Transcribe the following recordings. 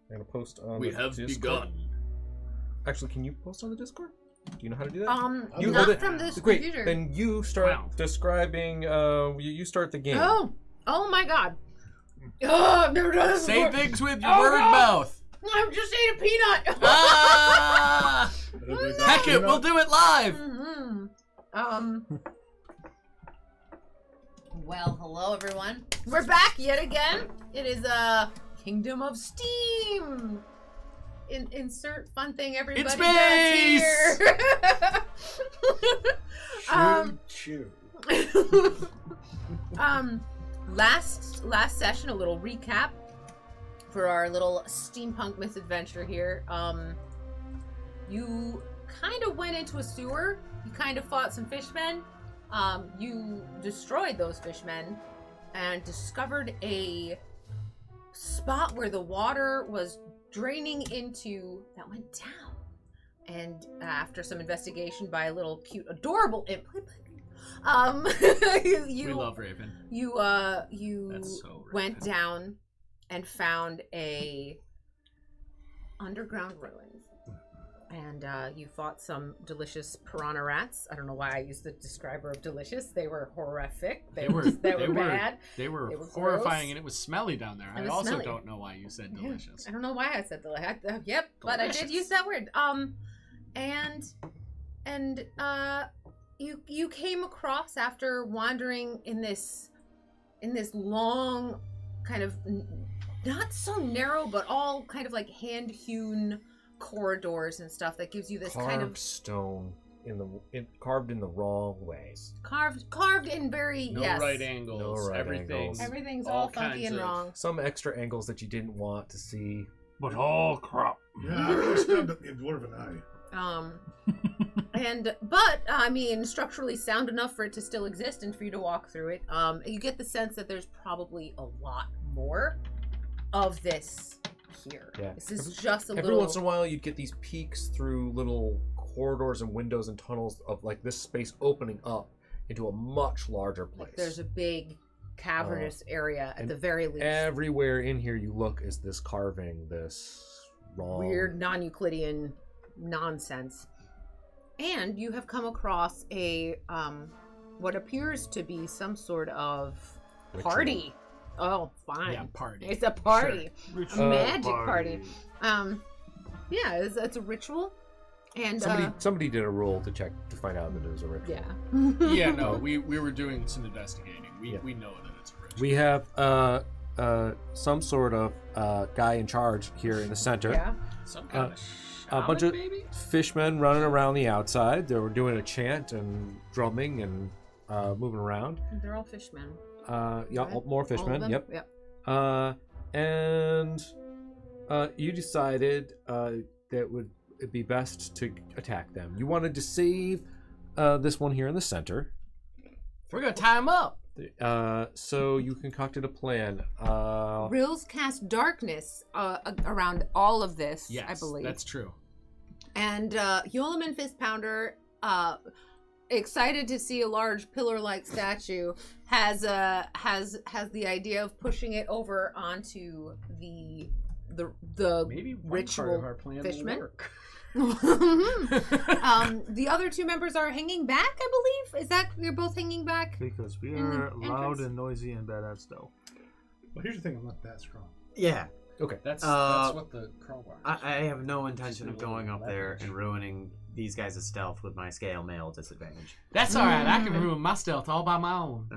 I'm gonna post on We the have Discord. begun. Actually, can you post on the Discord? Do you know how to do that? Not from this Great. computer. Then you start describing. You start the game. Oh my God. Oh, I've never done this Say before. things with your word mouth. I just ate a peanut. Ah! Heck it, we'll do it live. Well, hello everyone. We're back yet again. It is Kingdom of Steam. Insert fun thing everybody It's does here. Last session, a little recap for our little steampunk misadventure here. You kind of went into a sewer. You kind of fought some fishmen. You destroyed those fishmen and discovered a spot where the water was draining into that went down. And after some investigation by a little cute, adorable imp, we love Raven. You So went down and found a underground ruins. And you fought some delicious piranha rats. I don't know why I used the describer of delicious. They were horrific. They were bad. They were gross. horrifying, and it was smelly down there. I also smelly. don't know why you said delicious. I don't know why I said delicious. Yep, but I did use that word. You came across after wandering in this long, kind of not so narrow, but all kind of like hand-hewn corridors and stuff that gives you this kind of stone carved in the wrong ways. Carved in very right angles. No right angles. Everything's all funky and wrong. Some extra angles that you didn't want to see. But all crap. Yeah, I really stabbed up the dwarven eye. But I mean, structurally sound enough for it to still exist and for you to walk through it. You get the sense that there's probably a lot more of this here. Yeah. This is just Every once in a while, you'd get these peeks through little corridors and windows and tunnels of like this space opening up into a much larger place. Like there's a big cavernous area at the very least. Everywhere in here you look is this carving, this wrong, weird non-Euclidean nonsense. And you have come across a what appears to be some sort of party. Oh, fine. Yeah, party. It's a party. Sure. A magic party. Yeah, it's a ritual. And somebody did a roll to find out that it was a ritual. Yeah. Yeah, no, we were doing some investigating. We know that it's a ritual. We have some sort of guy in charge here in the center. Yeah. Some kind of a bunch of maybe? fishmen running around the outside. They were doing a chant and drumming and moving around. They're all fishmen. More fishmen. Yep. And you decided that it would be best to attack them. You wanted to save this one here in the center. We're gonna tie him up. So you concocted a plan. Rills cast darkness around all of this, Yes, I believe. that's true. And Yulaman Fistpounder, excited to see a large pillar-like statue, has the idea of pushing it over onto the Maybe one ritual part of our plan fishmen. will work. The other two members are hanging back, I believe. Is that they're both hanging back? Because we In the are loud entrance? and noisy and badass though. Well, here's the thing, I'm not that strong. Yeah, Okay. That's what the crowbar is. I have no intention of going up there and ruining these guys' stealth with my scale mail disadvantage. That's alright, I can ruin my stealth all by my own.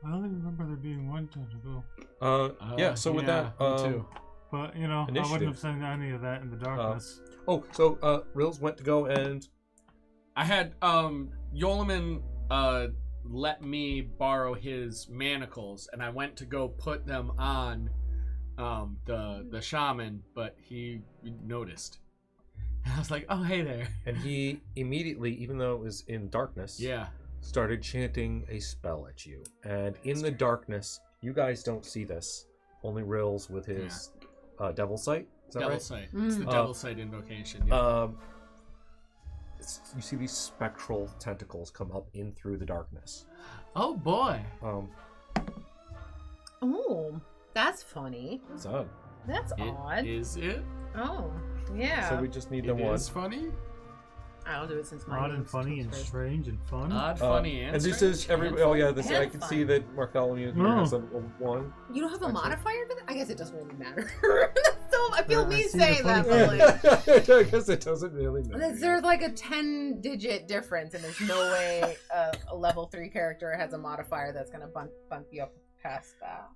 I only remember there being one tentacle. Yeah. So with that, me too. But, you know, I Initiative. wouldn't have seen any of that in the darkness. Rills went to go and I had Yolaman let me borrow his manacles, and I went to go put them on the shaman, but he noticed. And I was like, "Oh, hey there!" And he immediately, even though it was in darkness, started chanting a spell at you. And in the darkness, you guys don't see this. Only Rills with his devil sight. Is that Devil right? sight. It's the devil sight invocation. Yeah. You see these spectral tentacles come up in through the darkness. Oh boy. Oh, that's funny. So That's odd. Is it? Oh, yeah. So we just need the It one. is funny. I'll do it since my Odd name's and funny and first. strange and fun. Odd, funny, and this strange, is every. and Oh fun. yeah, this I And can fun. see that Bartholomew here No. has a one. You don't have a Actually. modifier for that? I guess it doesn't really matter. So I feel I me see the saying that, funny but like, I guess it doesn't really matter. there's like a 10-digit difference, and there's no way a level 3 character has a modifier that's gonna bump you up past that.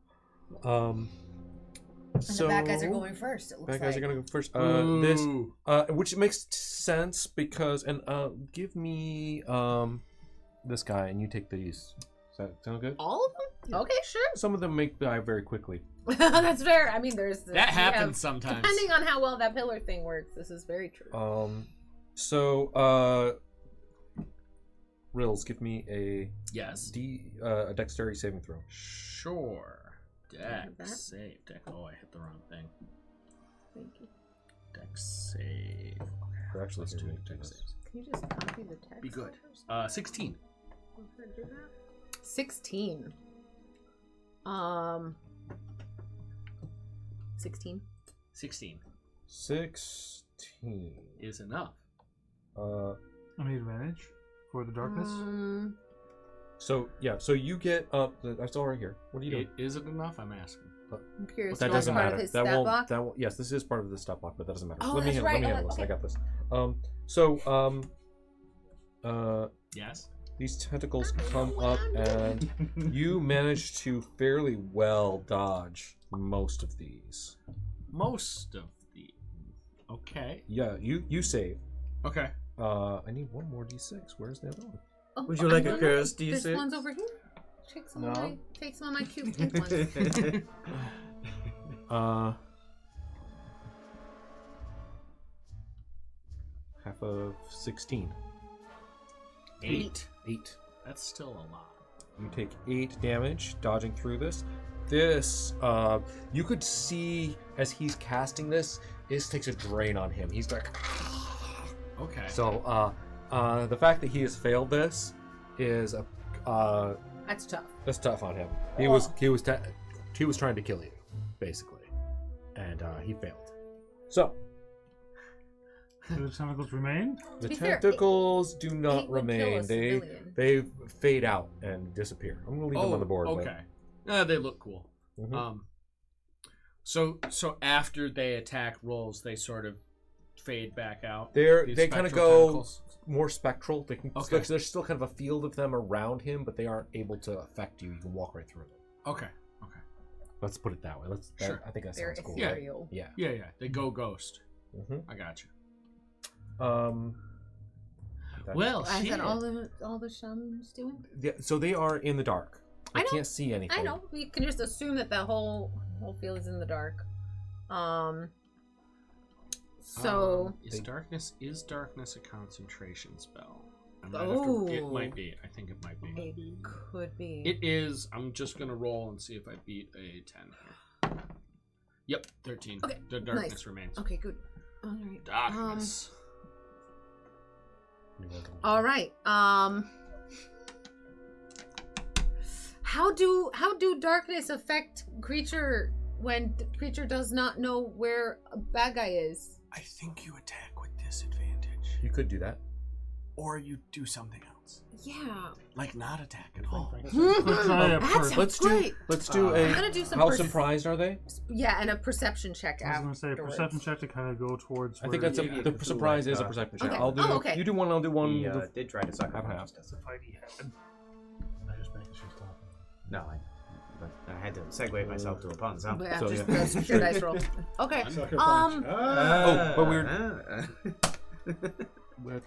And So the bad guys are going first. It looks bad guys like. are gonna go first. Ooh. Which makes sense because give me this guy and you take these. Does that sound good? All of them? Okay, sure. Some of them make die very quickly. That's fair. I mean, there's That we happens have- sometimes. Depending on how well that pillar thing works, this is very true. Rills, give me a Yes. a dexterity saving throw. Sure. Have that? Dex save. Oh, I hit the wrong thing. Thank you. Dex save. Okay. Or actually, Let's here, do we do dex this. saves. Can you just copy the text? Be good. 16. 16. 16. 16 16 is enough. Any advantage for the darkness? So yeah, so you get up. That's all right here. What are you doing? Is it enough? I'm asking. I'm curious. That was doesn't part matter. Of his That stat won't. block? That won't. Yes, this is part of the stat block, but that doesn't matter. Oh, let me that's handle, right. Let me handle this. Okay. I got this. Yes. These tentacles come up, and you manage to fairly well dodge most of these. Most of the. Okay. Yeah, you save. Okay. I need one more d6. Where's the other one? Oh, Would you like I a don't know. curse This D6? one's over here. Take some, No. take some of my cube pink ones. Half of 16. 8. 8. That's still a lot. You take 8 damage dodging through this. You could see as he's casting this takes a drain on him. He's like, Okay. so the fact that he has failed this is That's tough. that's tough on him. Oh. He was trying to kill you, basically, and he failed. So Do the tentacles remain? the be fair, tentacles do not 8 would kill remain. a civilian. They fade out and disappear. I'm gonna leave them on the board. Okay. They look cool. But, Mhm. So after they attack rolls, they sort of fade back out. They These kind of spectral go tentacles? more spectral. They can, Okay. there's still kind of a field of them around him, but they aren't able to affect you. You can walk right through them. Okay. Let's put it that way. Sure. I think that They're sounds cool. Yeah. ethereal. Yeah. Yeah. They go ghost. Mm-hmm. I got you. That- Well, Is shit. that all the shamans doing? yeah, so they are in the dark. I They know. can't see anything. I know. We can just assume that the whole field is in the dark. So Is darkness a concentration spell? It Oh. might be. I think it might be. it could be. It is. I'm just gonna roll and see if I beat a 10 here. Yep, 13. Okay, The darkness nice. remains. Okay, good. All right. Darkness. All right. How do darkness affect creature when the creature does not know where a bad guy is? I think you attack with disadvantage, You could do that. or you do something else, Yeah. like not attack at all. Let's try a That per- sounds Let's great. do I'm a. gonna do some. How surprised are they? Yeah, and a perception check. I was going to say a afterwards. perception check to kind of go towards. I think where that's Maybe the it could surprise do is a like, perception check. Okay. I'll do. Oh, okay. You do one. I'll do one. He did try to suck Half him and off. half. That's the fight he had. I just making sure stop. No, but I had to segue myself to a pun. So. Yeah, So, just yeah. the pure dice roll. Okay. Sucker punch. Oh, but we're. we're.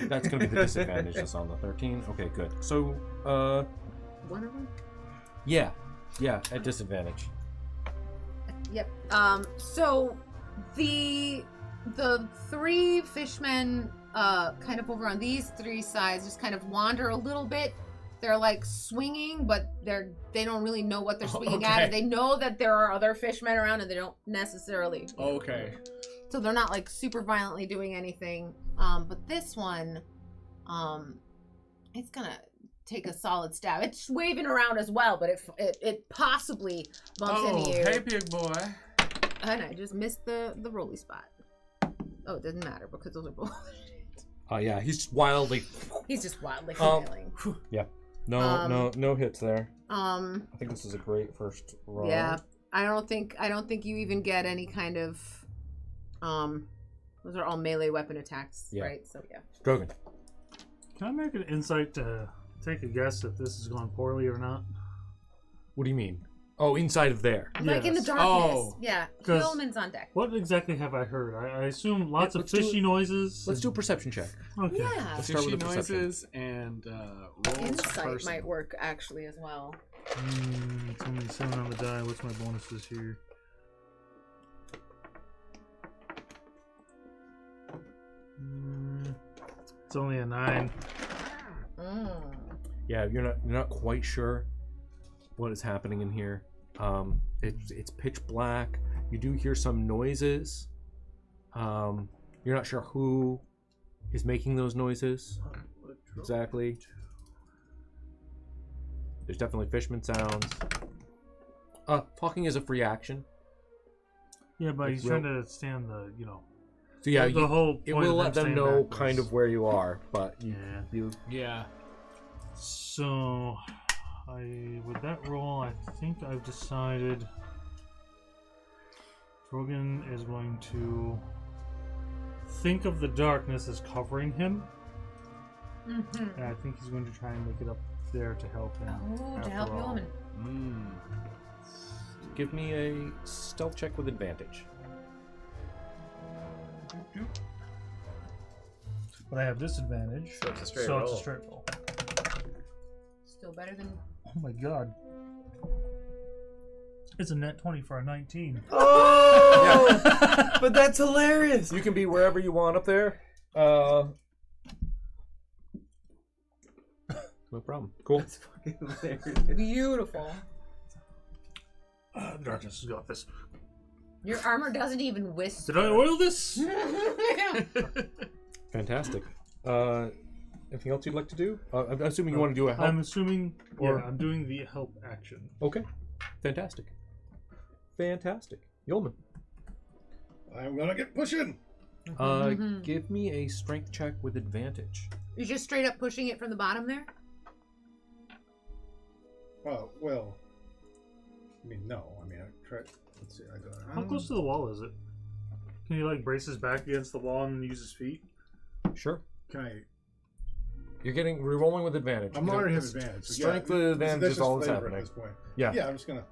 That's gonna be the disadvantage that's on the 13. Okay, good. So, One of them. yeah, at disadvantage. Yep. So the 3 fishmen kind of over on these 3 sides just kind of wander a little bit. They're like swinging, but they don't really know what they're swinging at. Okay. And they know that there are other fishmen around, and they don't necessarily. Okay. So they're not like super violently doing anything. But this one, it's gonna take a solid stab. It's waving around as well, but it possibly bumps into you. Hey, big boy. And I just missed the rolly spot. Oh, it doesn't matter because those are both. Yeah, he's just wildly. He's just wildly flailing. Yeah. No hits there. I think this is a great first roll. Yeah. I don't think you even get any kind of those are all melee weapon attacks, right? So yeah. Drogon. Can I make an insight to take a guess if this has gone poorly or not? What do you mean? Oh, inside of there. Like in the darkness. Oh. Yeah. 'Cause Yeoman's on deck. What exactly have I heard? I assume lots of let's do fishy noises. Let's do a perception check. Okay. Yeah. Let's start Fishy with the perception. noises and rolls per Insight person. might work actually as well. It's only 7 on the die. What's my bonuses here? It's only a 9. Yeah, you're not quite sure what is happening in here. It's pitch black. You do hear some noises. You're not sure who is making those noises exactly. There's definitely Fishman sounds. Talking is a free action. Yeah, but Like, he's trying to stand the, So yeah, the whole it point will of let them staying know back kind was- of where you are, but Yeah. So, with that roll, I think I've decided Drogon is going to think of the darkness as covering him, and I think he's going to try and make it up there to help him. Oh, to after help all. Yeoman. give me a stealth check with advantage. But I have disadvantage, So it's a straight so roll. it's a straight roll. Still better than. Oh my god. It's a net 20 for a 19. Oh! But that's hilarious. You can be wherever you want up there. No problem. Cool. That's fucking hilarious. Beautiful. Darkness has got this. Your armor doesn't even whisper. Did I oil this? Fantastic. Anything else you'd like to do? I'm assuming you want to do a help. I'm assuming, Or- I'm doing the help action. Okay. Fantastic. Yeoman. I'm gonna get pushing. Give me a strength check with advantage. You're just straight up pushing it from the bottom there? Oh well. I mean, no. I mean, I tried. Let's see. I got. How close to the wall is it? Can he like brace his back against the wall and use his feet? Sure. Can I? You're rolling with advantage. I'm You know, already have s- advantage. So Strength yeah, with so advantage that's is just all that's flavor happening. At this point. Yeah. Yeah, I'm just gonna.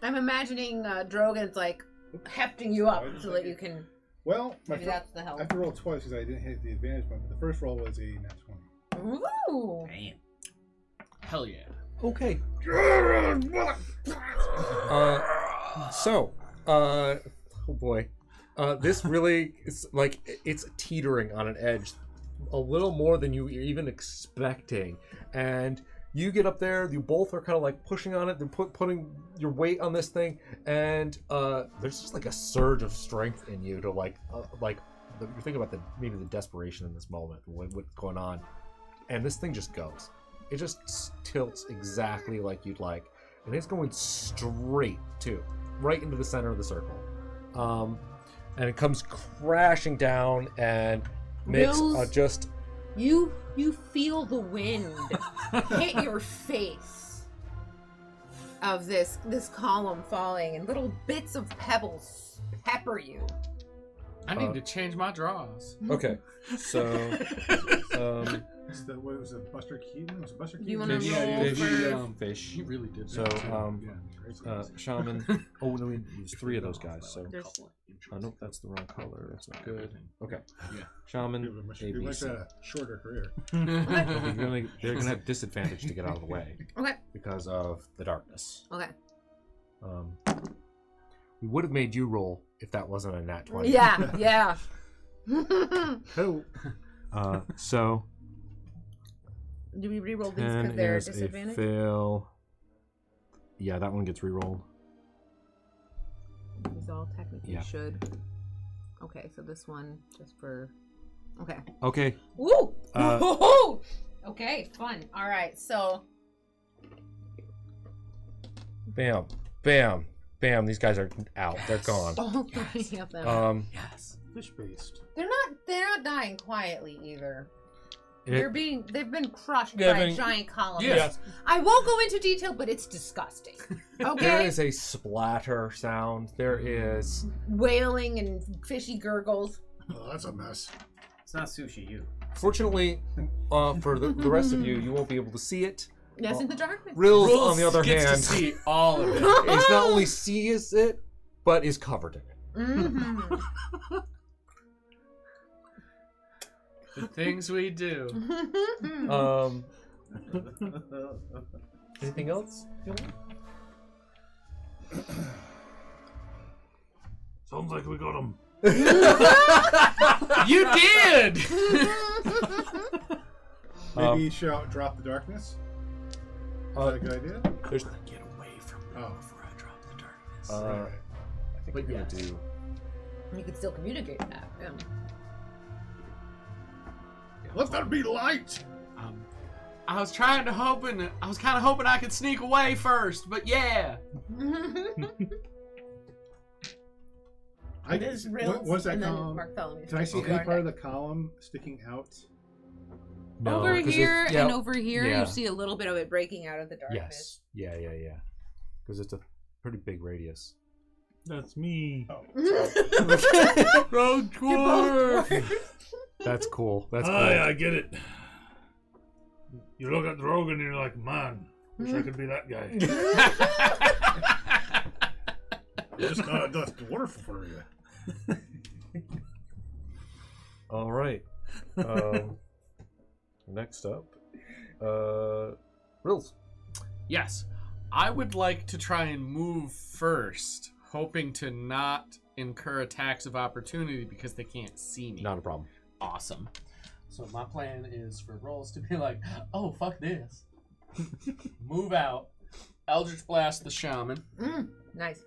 I'm imagining Drogon's like hefting you up so that you can. Well, Maybe that's the help. I have to roll twice because I didn't hit the advantage one. But the first roll was a nat 20. Ooh. Damn. Hell yeah. Okay. Oh boy. This really is like it's teetering on an edge a little more than you were even expecting. And you get up there, you both are kind of like pushing on it, they're putting your weight on this thing, and there's just like a surge of strength in you to you think about maybe the desperation in this moment, what's going on, and this thing just goes. It just tilts exactly like you'd like, and it's going straight right into the center of the circle, and it comes crashing down and makes Mills, just You feel the wind hit your face of this column falling, and little bits of pebbles pepper you. I need to change my draws. okay. So What was it? Buster Keaton? Was it Buster Do you Keaton? wanna Yeah, roll fish, for- fish. He really did. So that too. shaman. Oh no, there's 3 of those guys. So There's- nope, that's the wrong color. That's not good. Okay. Yeah. Shaman. He must ABC. have a shorter career. They're gonna have disadvantage to get out of the way Okay. because of the darkness. Okay. We would have made you roll if that wasn't a nat 20. Yeah. Oh, So Do we re-roll these 10 because they're is a disadvantage? fail. Yeah, that one gets re-rolled. These all technically Yeah. should. Okay, so this one just for. Okay. Okay. Woo! Uh, Okay, fun. All right, so Bam. Bam. bam, these guys are out. They're gone. All three of them. Yes. Fish-based. They're not dying quietly either. It- They've been crushed Yeah, by a but- giant column. Yes. I won't go into detail, but it's disgusting. There Okay? is a splatter sound. There is. Wailing and fishy gurgles. Oh, that's a mess. It's not sushi, you. Fortunately, for the rest of you, you won't be able to see it. Yes, in the darkness. Rills, Rules on the other gets hand, to see all of it. is not only sees it, but is covered in it. Mm-hmm. The things we do. Anything else? Sounds like we got him. You did! Maybe drop the darkness? Is that a good idea? There's, Get away from me Oh. before I drop the darkness. I think But we're gonna yes. do. You can still communicate that. Yeah. Let there be light! I was kind of hoping I could sneak away first, but yeah. There's Rills What's that and then column? Bartholomew. Can I see Okay. any part of the columm sticking out? No, Over 'cause here yeah, and over here, yeah. you see a little bit of it breaking out of the darkness. Yes. Yeah. Because it's a pretty big radius. That's me. Oh. Road tour. That's cool. That's cool. I get it. You look at Drogon and you're like, man, wish I could be that guy. That's wonderful for you. All right. Next up, Rills. Yes, I would like to try and move first, hoping to not incur attacks of opportunity because they can't see me. Not a problem. Awesome. So my plan is for Rolls to be like, oh, fuck this. Move out. Eldritch Blast the Shaman. Nice.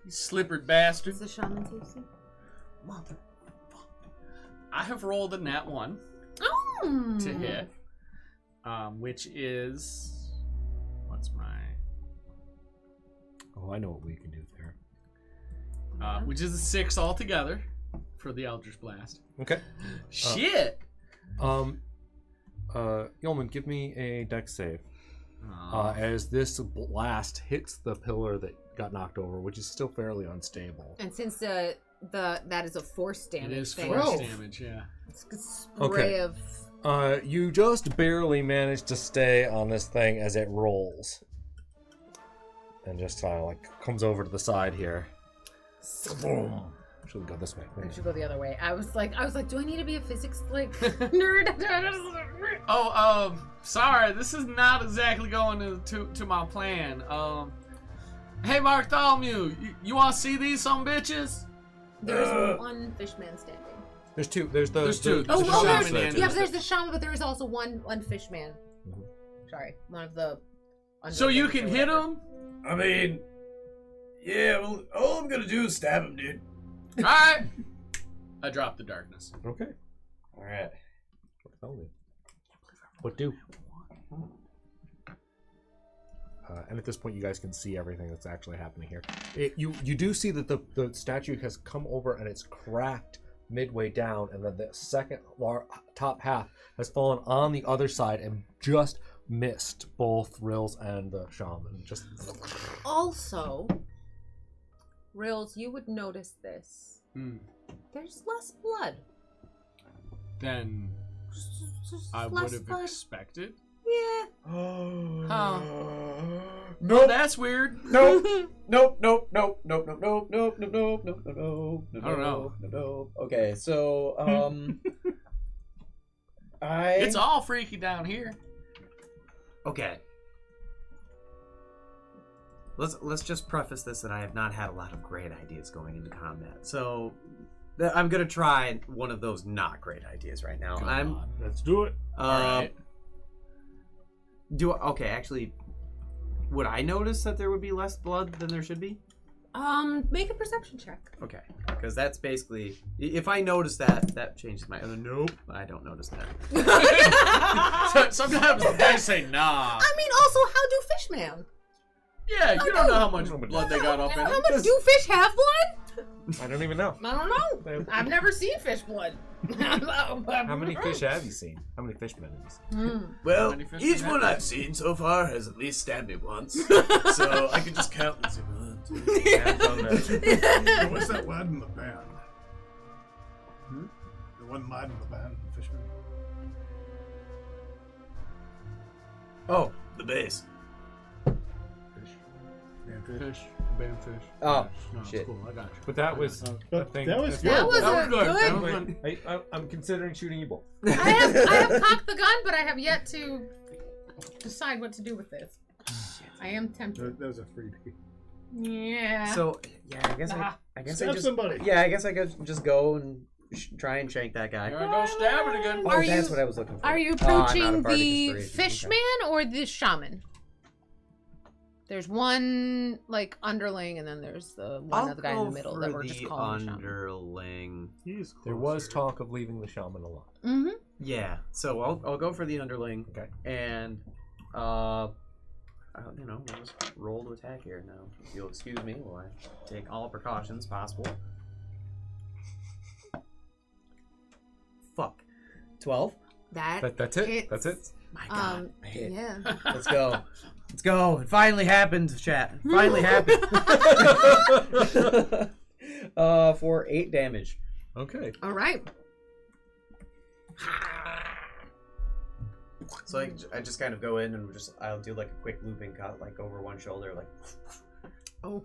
You slippered bastard. What's the shaman's AC? Mother. I have rolled a nat 1 Oh! to hit, which is... What's my... Oh, I know what we can do there. which is a 6 altogether for the Eldritch Blast. Okay. Shit! Yeoman, give me a dex save. As this blast hits the pillar that got knocked over, which is still fairly unstable. And since that is a force damage It is thing, force damage, yeah. it's a spray Okay. of... You just barely manage to stay on this thing as it rolls. And just kind of like comes over to the side here. Should go this way. I should go the other way. I was like, do I need to be a physics nerd? Oh, sorry, this is not exactly going to my plan. Hey Bartholomew, you want to see these some bitches? There's one fishman standing. There's two. There's two. There's the the there's, shaman and yeah, the- but there's the shaman, but there is also one fishman. Mhm. Sorry, one of the. So you can hit whatever. him? I mean, yeah, well, all I'm gonna do is stab him, dude. Alright. I dropped the darkness. Okay. Alright. What do? And at this point, you guys can see everything that's actually happening here. You do see that the statue has come over and it's cracked midway down, and then the second top half has fallen on the other side and just missed both Rills and the shaman. Just Also, Rills, you would notice this. There's less blood. Then Just I less would have blood. expected. Yeah. Huh. Nope. That's weird. Nope. Nope. Nope. Nope. Nope. Nope. Nope. Nope. Nope. Nope. Nope. Nope. I don't know. Nope. Okay, so It's all freaky down here. Okay. Let's just preface this that I have not had a lot of great ideas going into combat. So I'm gonna try one of those not great ideas right now. God. Let's do it. Alright. Okay, actually, would I notice that there would be less blood than there should be? Make a perception check. Okay, because that's basically, if I notice that changes my. Nope, I don't notice that. Sometimes they say nah. I mean, also, how do fishman? Yeah, you don't know how much blood they got up in How it. much do fish have blood? I don't even know. I don't know. I've never seen fish blood. How many fish have you seen? How many fishmen have you seen? Well, Many fish each and one that. I've seen so far has at least stabbed me once. So I can just count and see Hands on that. What's that lad in the band? The one lad in the band, the Fishman. Oh, the base. Fish, band fish. Oh, no, shit. It's cool. I got you. But that was But a thing. that was That was That was a good. good. That was good. I'm considering shooting you both. I have cocked the gun, but I have yet to decide what to do with this. I am tempted. That was a freebie. Yeah. So yeah, I guess Ah. I guess Stab I just somebody. yeah, I guess I could just go and try and shank that guy. You're gonna go stab it again. Oh, Are that's you- what I was looking for. Are you Oh, I'm out approaching of bardic the inspiration. fishman or the shaman? There's one like underling, and then there's the one other guy in the middle that we're just calling the shaman. underling. He's There was closer. talk of leaving the shaman alive. Mm-hmm. Yeah, so I'll go for the underling. Okay. And we'll just roll to attack here now. If you'll excuse me while I take all precautions possible. Fuck. 12. That's it. It's- That's it. My God. I hit. Yeah. Let's go. Let's go. It finally happened, chat. It finally happened. For 8 damage. Okay. All right. So I just kind of go in and I'll do like a quick looping cut, like over one shoulder, like. Oh.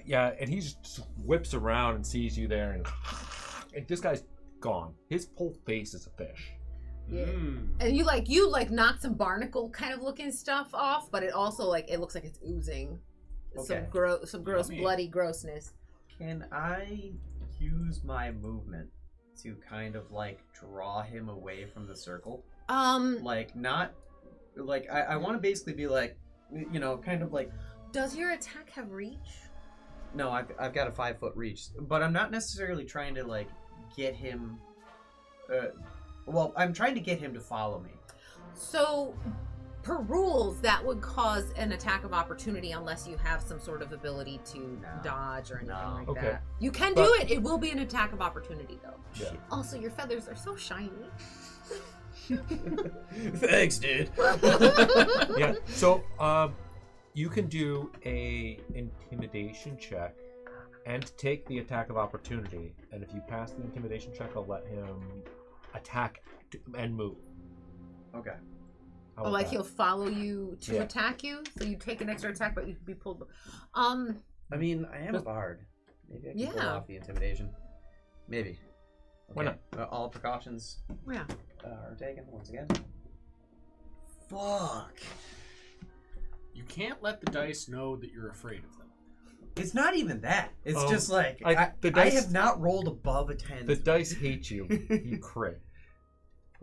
Yeah, and he just whips around and sees you there, and this guy's gone. His whole face is a fish. Yeah. Mm. And you knock some barnacle kind of looking stuff off, but it also it looks like it's oozing Okay. some gross Yummy. bloody grossness. Can I use my movement to kind of like draw him away from the circle? Like not, like I want to basically be like, kind of like. Does your attack have reach? No, I've got a 5-foot reach, but I'm not necessarily trying to like get him. Well, I'm trying to get him to follow me. So, per rules, that would cause an attack of opportunity unless you have some sort of ability to dodge or anything like Okay. that. You can But- do it. It will be an attack of opportunity, though. Yeah. Also, your feathers are so shiny. Thanks, dude. Yeah. So, you can do a intimidation check and take the attack of opportunity. And if you pass the intimidation check, I'll let him attack and move. Okay. How Oh, about like that? he'll follow you to Yeah. attack you, so you take an extra attack, but you can be pulled. I mean, I am a Just- bard. Maybe I can pull Yeah. off the intimidation. Maybe. Why Okay. All precautions Yeah. are taken once again. Fuck. You can't let the dice know that you're afraid of them. It's not even that. It's Oh, just like the I dice- have not rolled above a 10. The dice hate you. You crit.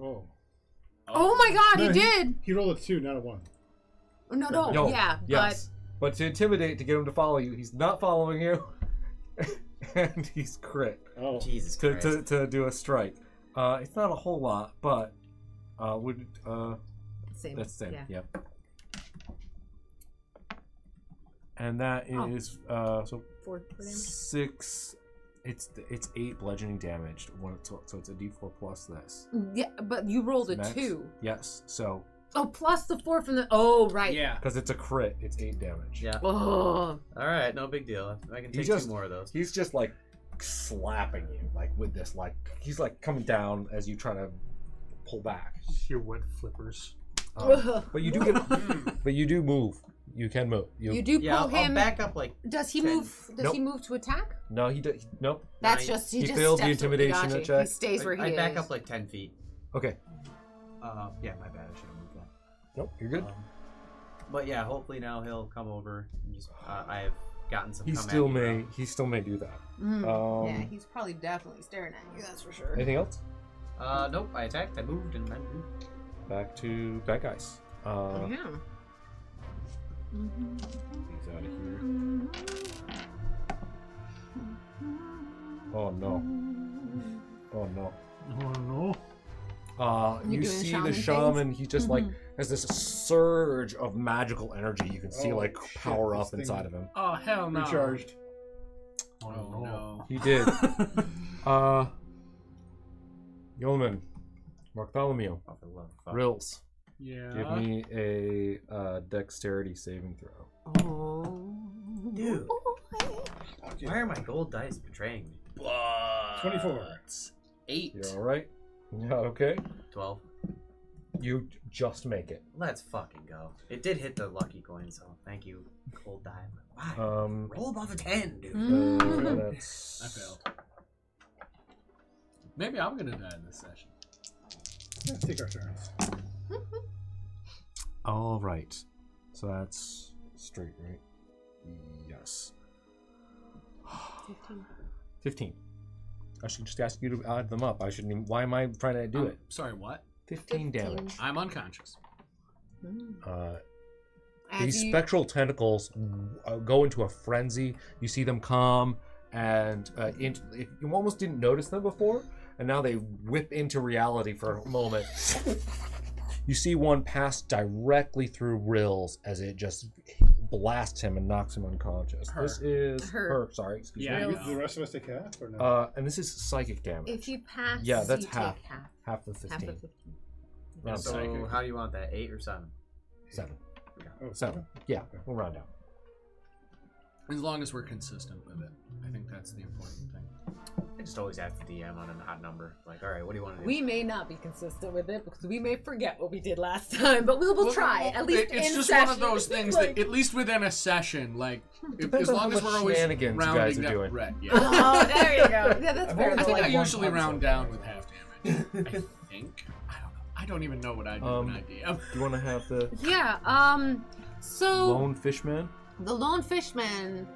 Oh. Oh my God, No, he did. He rolled a 2, not a 1. No, No. yeah, Yes. But to intimidate, to get him to follow you, he's not following you. And he's crit. Oh. Jesus To, Christ. to do a strike. It's not a whole lot, but would but same. that's the same. Yeah. Yep. And that Oh. is so 4 damage. 6. It's 8 bludgeoning damage. So it's a D4 plus this. Yeah, but you rolled a Max? 2. Yes. So Oh, plus the 4 from the. Oh, right. Yeah. because it's a crit, it's 8 damage. Yeah. Oh. All right, no big deal. I can He take just- 2 more of those. He's just like slapping you, like with this, like he's like coming down as you try to pull back. Your wet flippers. But you do get, but you do move. You can move. You do pull Yeah, I'll him. back up like. Does he 10. move? Does Nope. he move to attack? No, he did. Nope. That's Nine. just he He just failed the steps away. intimidation Gotcha. check. He stays where he I is. back up like 10 feet. Okay. Yeah, my bad. I should have moved that. Nope. You're good. But yeah, hopefully now he'll come over and just. I have gotten some. He come at still me may. now. He still may do that. Yeah, he's probably definitely staring at you. That's for sure. Anything else? Nope. I attacked. I moved and then moved. Back to bad guys. Yeah. He's out of here. Oh no. Oh no. Oh no. You see the shaman. He just like has this surge of magical energy. You can see power up inside of him. Oh hell no! Recharged. Oh no! He did. Yeoman, Bartholomew, Rills. Yeah. Give me a dexterity saving throw. Oh, dude. Why are my gold dice betraying me? 24. 8. You all right? Yeah. Okay. 12. You just make it. Let's fucking go. It did hit the lucky coin, so thank you, gold die. Wow. Roll above a 10, dude. That's... I failed. Maybe I'm gonna die in this session. Let's take our turns. All right. So that's straight, right? Yes. 15. I should just ask you to add them up. I shouldn't even... Why am I trying to do it? Sorry, what? 15 damage. I'm unconscious. These spectral tentacles go into a frenzy. You see them come, and you almost didn't notice them before, and now they whip into reality for a moment. You see one pass directly through Rills as it just blasts him and knocks him unconscious. This is her. Sorry, excuse me. Do the rest of us take half or no? And this is psychic damage. If you pass, yeah, that's you half. take half. Half of 15. Half of 15. So how do you want that? 8 or 7? 7. Oh, 7. Yeah, we'll round down. As long as we're consistent with it, I think that's the important thing. I just always ask the DM on an odd number. Like, all right, what do you want to do? We may not be consistent with it because we may forget what we did last time, but we'll try. At least it's just session. one of those things that, at least within a session, like, as long as we're always rounding down. Right, yeah. Oh, there you go. Yeah, that's fair. I think I usually round down with half damage. I think. I don't even know what I do when I DM. Do you want to have the so lone fishman? The lone fishman,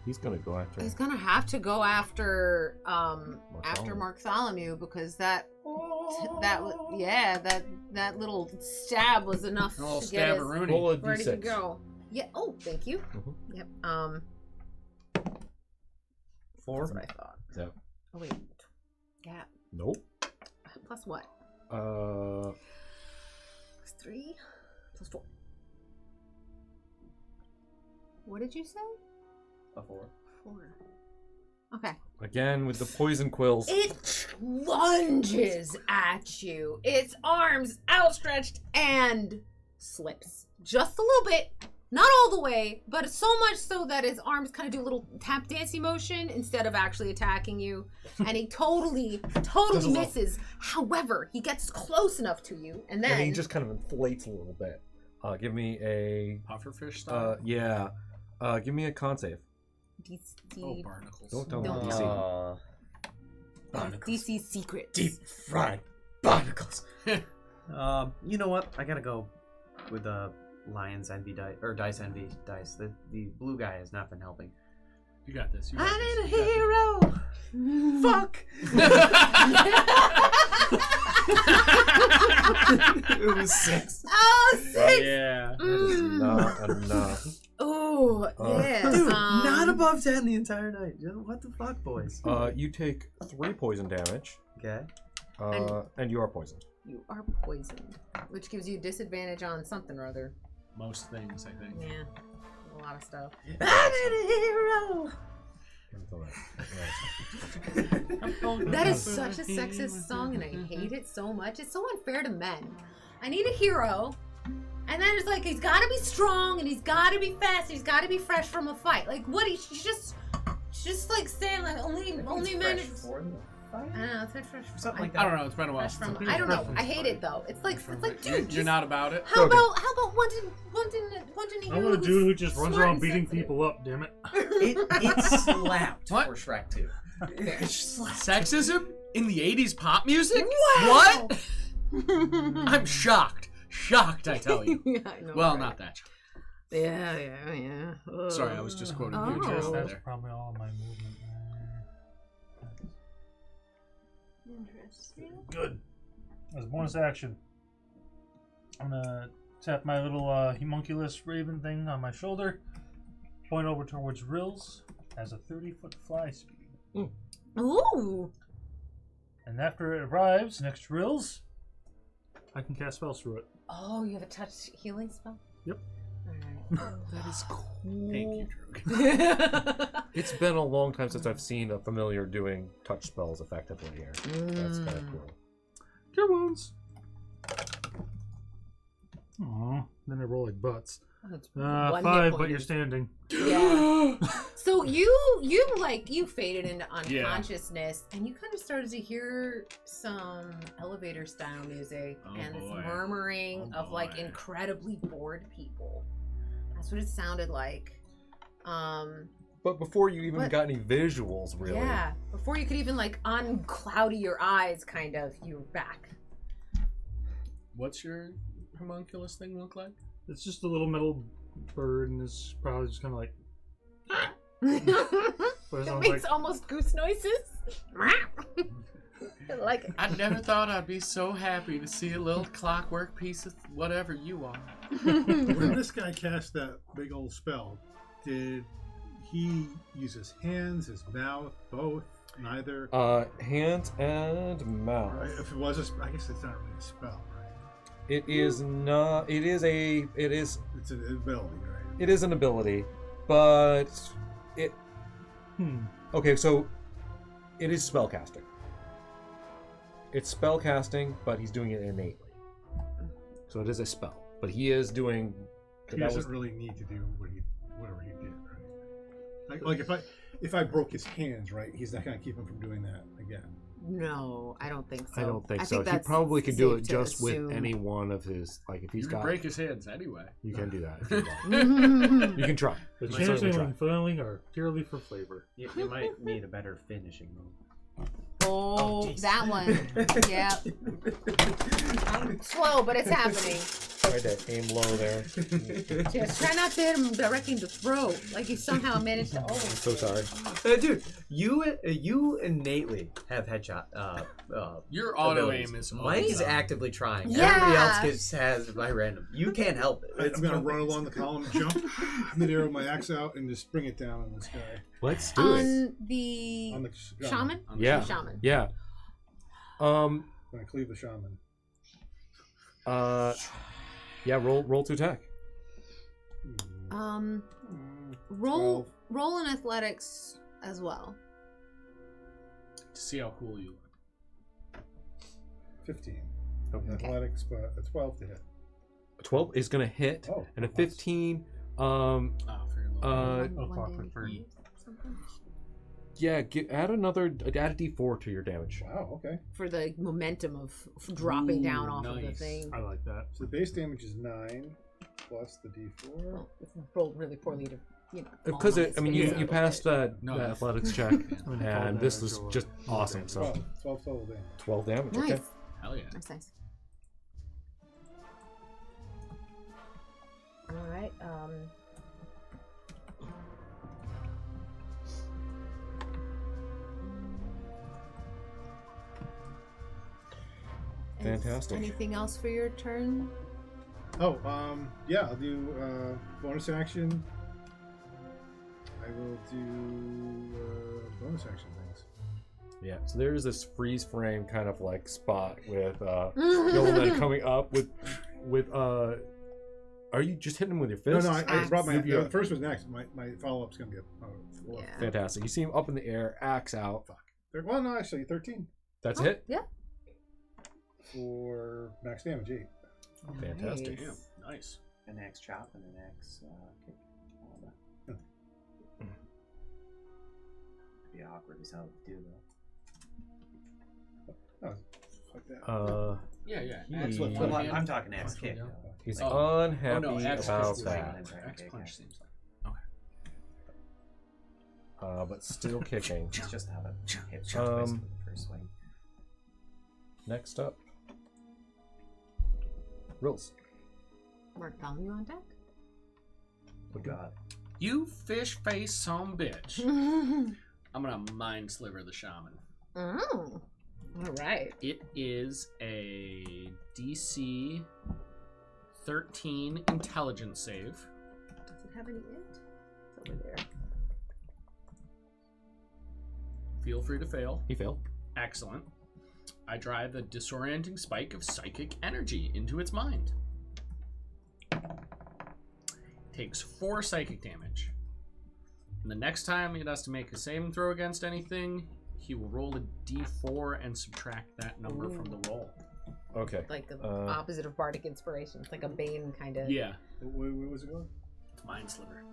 he's gonna go after. He's gonna have to go after Bartholomew because that little stab was enough a little to get us ready to D6. go. Yeah. Oh, thank you. Yep. 4. That's what I thought. Yep. Oh wait. Yeah. Nope. Plus what? Plus 3. Plus 4. What did you say? A 4. 4. Okay. Again with the poison quills. It lunges at you. Its arms outstretched and slips. Just a little bit. Not all the way, but so much so that his arms kind of do a little tap dancey motion instead of actually attacking you. And he totally misses. However, he gets close enough to you, and then... And he just kind of inflates a little bit. Give me a... Pufferfish style? Yeah. Give me a con save. Oh, barnacles. Don't tell me DC. DC secret. Deep fried barnacles. You know what? I gotta go with Lion's Envy dice, or Dice Envy dice. The blue guy has not been helping. You got this. I need a hero. Fuck. It was 6. Oh, 6. Yeah. That is not enough. Oh, yeah. Dude, not above 10 the entire night. What the fuck, boys? You take 3 poison damage. Okay. And you are poisoned. You are poisoned, which gives you disadvantage on something or other. Most things, I think. Yeah, a lot of stuff. I need a hero. That is such a sexist song, and I hate it so much. It's so unfair to men. I need a hero, and then it's like he's got to be strong, and he's got to be fast, and he's got to be fresh from a fight. Like what? She's just like saying like only men. I don't know. It's fresh. Something like that. I don't know. It's been a while. I don't know. I hate it though. It's like dude. You're not about it. How about one didn't I want a dude who just runs around beating people up. Damn it! It slapped What? for Shrek 2. Sexism in the 80s pop music? Wow. What? I'm shocked. Shocked, I tell you. Yeah, I know, Well, right? not that shocked. Yeah. Sorry, I was just quoting Oh. Future That's there. probably all of my movement. Interesting. Good. As a bonus action, I'm gonna tap my little homunculus raven thing on my shoulder, point over towards Rills, has a 30-foot fly speed. Ooh. And after it arrives next to Rills, I can cast spells through it. Oh, you have a touch healing spell? Yep. Alright. That is cool. Thank you, Droog. It's been a long time since I've seen a familiar doing touch spells effectively here. That's kind of cool. Cure wounds. Aw, then I roll like butts. That's 5, but you're standing. Yeah. So you faded into unconsciousness, and you kind of started to hear some elevator style music and this murmuring of like incredibly bored people. That's what it sounded like. But before you even got any visuals, really. Yeah. Before you could even like uncloudy your eyes, kind of, you were back. What's your homunculus thing look like? It's just a little metal bird, and it's probably just kind of like. It makes almost goose noises. Like I never thought I'd be so happy to see a little clockwork piece of whatever you are. When this guy cast that big old spell, did he use his hands, his mouth, both, neither? Hands and mouth. Right, if it was I guess it's not really a spell, right? It is not. It's an ability, right? It is an ability, but it. Okay, so it is spellcasting. It's spellcasting, but he's doing it innately. So it is a spell, but he is doing. He doesn't really need to do whatever he did, right? Like if I broke his hands, right, he's not going to keep him from doing that again. No, I don't think so. I don't think so. He probably could do it just with any one of his, like if he's you can break his hands anyway. You can do that if you want. You can try. The chances of failing are purely for flavor. You might need a better finishing move. Oh, that one. Yeah. Slow, but it's happening. Try to aim low there. Just try not to hit him directly in the throat, like he somehow managed to. Oh, I'm so sorry. Dude, you innately have headshot. Your auto aim is. Mike's actively trying. Yeah. Everybody else has by random. You can't help it. I'm gonna run along the column, jump, mid-air with my axe out, and just bring it down on this guy. Let's do it. On the shaman? Yeah. The shaman. Yeah. I'm gonna cleave the shaman. Yeah, roll to attack. Roll in athletics as well. To see how cool you look. 15. Okay. Athletics, but a 12 to hit. A 12 is gonna hit, and a 15. Yeah, add a D4 to your damage. Wow, okay. For the momentum of dropping down off of the thing. I like that. So the base damage is 9 plus the D4. Well, it's rolled really poorly to, Because you passed that athletics check, and this was just awesome. So 12 total damage. 12 damage. Nice. Okay. Hell yeah. Nice. All right. Fantastic. Anything else for your turn? Oh, yeah, I'll do bonus action. I will do bonus action things. Yeah, so there's this freeze frame kind of like spot with Yolan coming up with are you just hitting him with your fist? No, I brought my the first was next. My follow-up's gonna be a Fantastic. You see him up in the air, axe out. Well, no, actually 13. That's it? Yeah. For max damage 8. Oh, fantastic. Damn, nice. An axe chop and an axe kick. All that. Be awkward as hell to do though. Oh, fuck that. Yeah. I'm talking axe kick. He's unhappy axe about push that. Axe punch seems like. Okay. But still kicking. It's just how to hit twice with the first swing. Next up. Rules. Bartholomew on deck? Oh god. You fish face some bitch. I'm gonna mind sliver the shaman. Oh. Alright. It is a DC 13 intelligence save. Does it have any int? It's over there. Feel free to fail. He failed. Excellent. I drive a disorienting spike of psychic energy into its mind. Takes 4 psychic damage. And the next time it has to make a saving throw against anything, he will roll a d4 and subtract that number from the roll. Okay. Like the opposite of bardic inspiration. It's like a bane kind of. Yeah. Where was it going? It's Mind Sliver.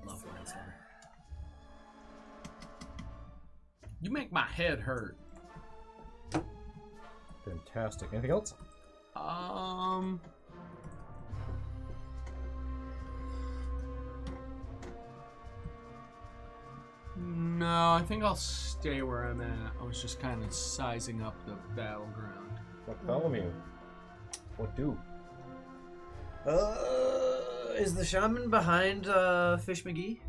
Love Mind Sliver. You make my head hurt. Fantastic. Anything else? No, I think I'll stay where I'm at. I was just kind of sizing up the battleground. Bartholomew. What do? Is the shaman behind Fish McGee?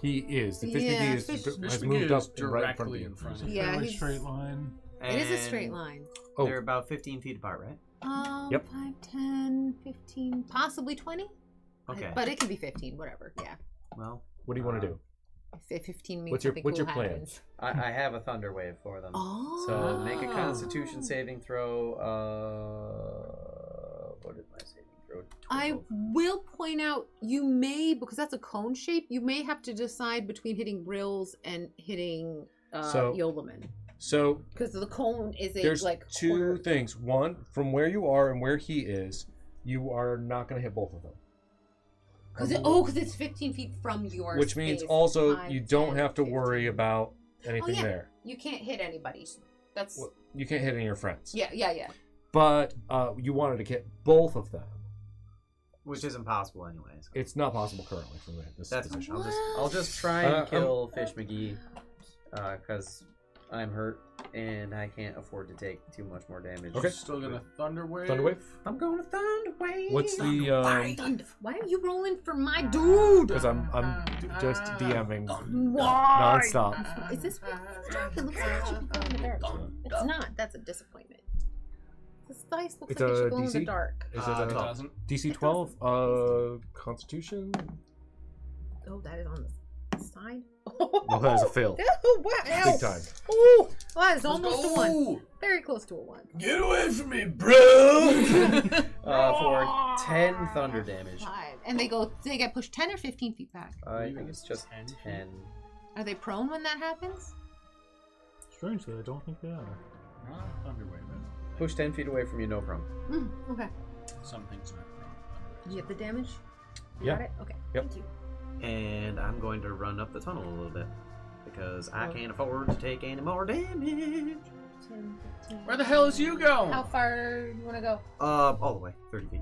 He is. The Fish Yeah, McGee Fish has McGee moved up is directly in front of It's you. a Yeah, fairly he's- straight line. It is a straight line. Oh. They're about 15 feet apart, right? Yep. 5, 10, 15, possibly 20. Okay. But it could be 15, whatever. Yeah. Well, What do you want to do? If 15 means What's your- something what's cool your plan? happens. I have a thunder wave for them. Oh. So make a Constitution saving throw. What is my saving throw? 12. I will point out you may, because that's a cone shape, you may have to decide between hitting Rills and hitting Yolaman. So Because the cone is a there's like two corner. things. One, from where you are and where he is, you are not going to hit both of them. Because it's 15 feet from your Which means space. also 5, you don't 10, have to 15. worry about anything yeah. there. You can't hit anybody. That's Well, you can't hit any of your friends. yeah. But you wanted to get both of them. Which isn't possible anyways. It's not possible currently from this That's position. I'll just try and kill Fish McGee because I'm hurt and I can't afford to take too much more damage. Okay. Still gonna Thunder Wave? Thunder Wave? I'm going to Thunder Wave. What's the Thunder. Why are you rolling for my dude? Because I'm just DMing Why? nonstop. Is this dark? It looks like it should be glow in the dark. It's not. That's a disappointment. This dice looks It's like it a should glow in DC? the dark. Is It it doesn't. DC 12? Constitution? Oh, that is on the side. No, that is a fail. Oh, wow. Big time. Oh, that is almost a 1. Very close to a 1. Get away from me, bro! For 10 thunder damage. 5. And they get pushed 10 or 15 feet back. I think it's just 10. Are they prone when that happens? Strangely, I don't think they are. Not Thunder Wave. Push 10 feet away from you, no problem. Okay. Some things not wrong. You get the damage? You Yeah. got it? Okay. Yep. Thank you. And I'm going to run up the tunnel a little bit because I can't afford to take any more damage. 10, 15. Where the hell is you going? How far do you want to go? All the way, 30 feet.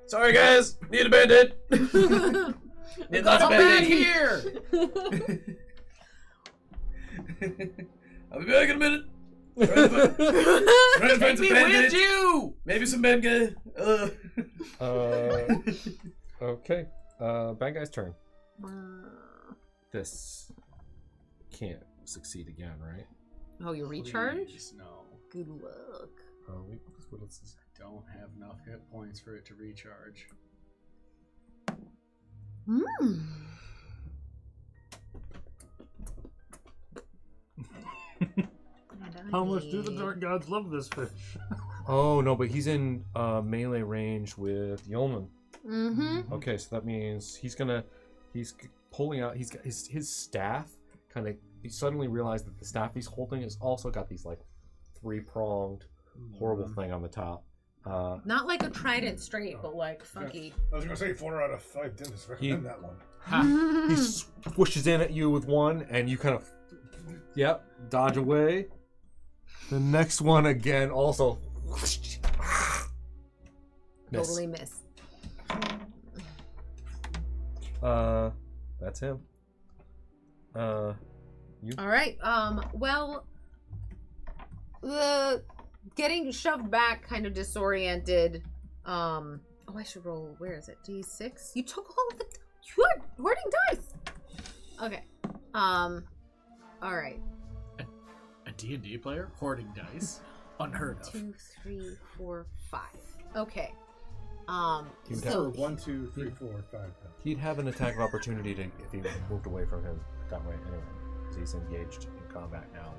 Sorry, guys. Need a band-aid. Need lots of Come back band-aid. here! I'll be back in a minute. Trying to find Take some me with band-aids. you! Maybe some band-aid. Okay. Bad guy's turn. This can't succeed again, right? Oh, you recharge? Please, no. Good luck. What else is I don't have enough hit points for it to recharge. How much do the dark gods love this fish? Oh no, but he's in melee range with Yeoman. Mm-hmm. Okay, so that means he's pulling out. He's got his staff. He suddenly realized that the staff he's holding has also got these like 3-pronged horrible thing on the top. Not like a trident straight, but like funky. I was gonna say 4 out of 5 dentists recommend that one. He swishes in at you with one, and you kind of, dodge away. The next one again, also. Miss. Totally miss. That's him. You. All right. Well, the getting shoved back, kind of disoriented. Oh, I should roll. Where is it? D6. You took all of the. You're hoarding dice. Okay. All right. A D&D player hoarding dice? Unheard of. 2, 3, 4, 5. Okay. He'd So 1, 2, 3, 4, 5. He'd have an attack of opportunity if he moved away from him that way anyway. because he's engaged in combat now.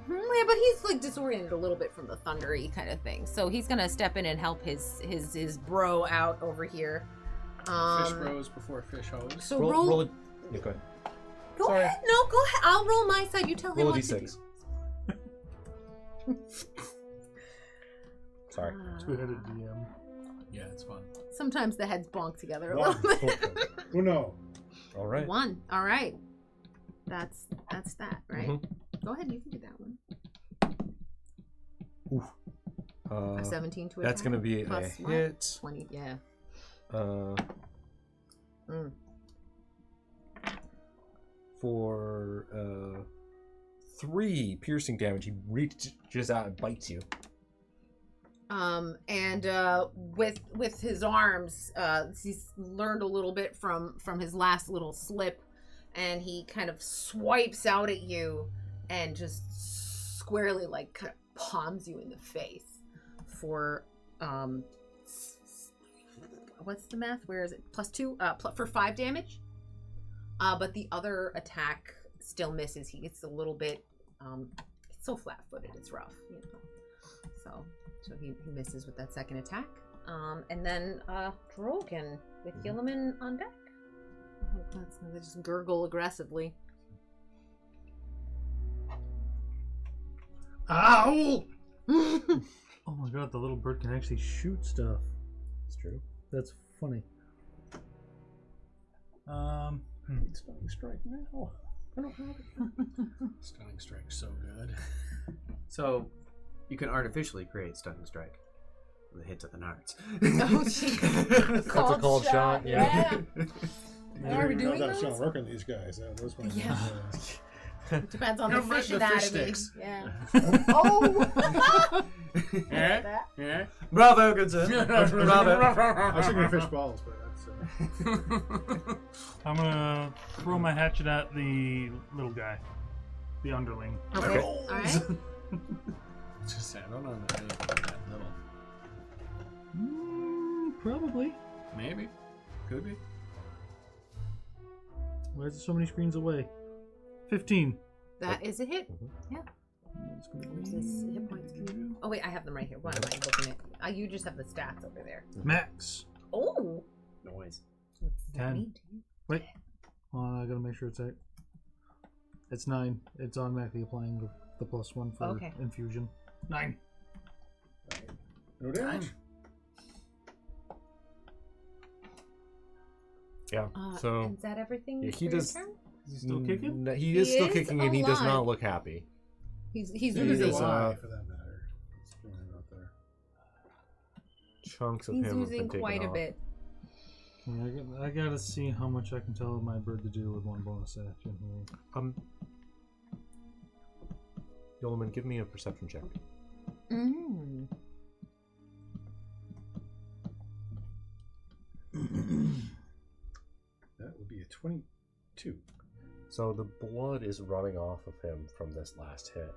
Yeah, but he's like disoriented a little bit from the thundery kind of thing. So he's gonna step in and help his bro out over here. Fish bros before fish hoes. So roll it. Yeah, go ahead. Go ahead. No, go ahead. I'll roll my side. You tell him Roll a what to do. d6. Sorry. Two-headed DM. Yeah, it's fun. Sometimes the heads bonk together a One. little bit. Uno. All right. 1. All right. That's that, right? Mhm. Go ahead. You can do that one. Oof. A 17 to attack. That's gonna be a plus what? hit. 20. Yeah. For 3 piercing damage, he reaches out and bites you. And with his arms, he's learned a little bit from his last little slip, and he kind of swipes out at you and just squarely like kind of palms you in the face for what's the math? Where is it? +2 for 5 damage. But the other attack still misses. He gets a little bit it's so flat-footed, it's rough, you know. So he misses with that second attack. And then Drogon with Gilliman on deck. They just gurgle aggressively. Ow! Oh my god, the little bird can actually shoot stuff. It's true. That's funny. Stunning strike now. I don't have it. Stunning strike, so good. So, you can artificially create Stunning Strike with a hit to the nards. Oh, geez. That's a cold shot. Yeah. Are we doing that's those? not working, these guys. Those ones. Yeah. Depends on You're the right, fish the anatomy. fish sticks. Yeah. Oh! Yeah? Yeah? Bravo, good sir. Bravo. I was thinking fish balls, but that's. I'm gonna throw my hatchet at the little guy, the underling. Okay. All right. Just say, I don't know anything about that little. Probably. Maybe. Could be. Why is it so many screens away? 15. That is a hit. Yeah. That's gonna Where's be this hit points? Oh wait, I have them right here. Why am I looking at? You just have the stats over there. max. Oh. Noise. What's that 10. mean? Wait. I gotta make sure it's 8. It's 9. It's automatically applying the +1 for infusion. 9. No damage. Yeah. So is that everything? yeah, he for your does. turn? Is he still kicking? No, he is still is kicking, and he does alive. not look happy. He's He Neither oozing. do is, I, for that matter. Just throwing it out there. Chunks of He's him have oozing been quite taken a off. bit. Yeah, I gotta see how much I can tell my bird to do with one bonus action here. Yolman, give me a perception check. Mm. That would be a 22. So the blood is running off of him from this last hit,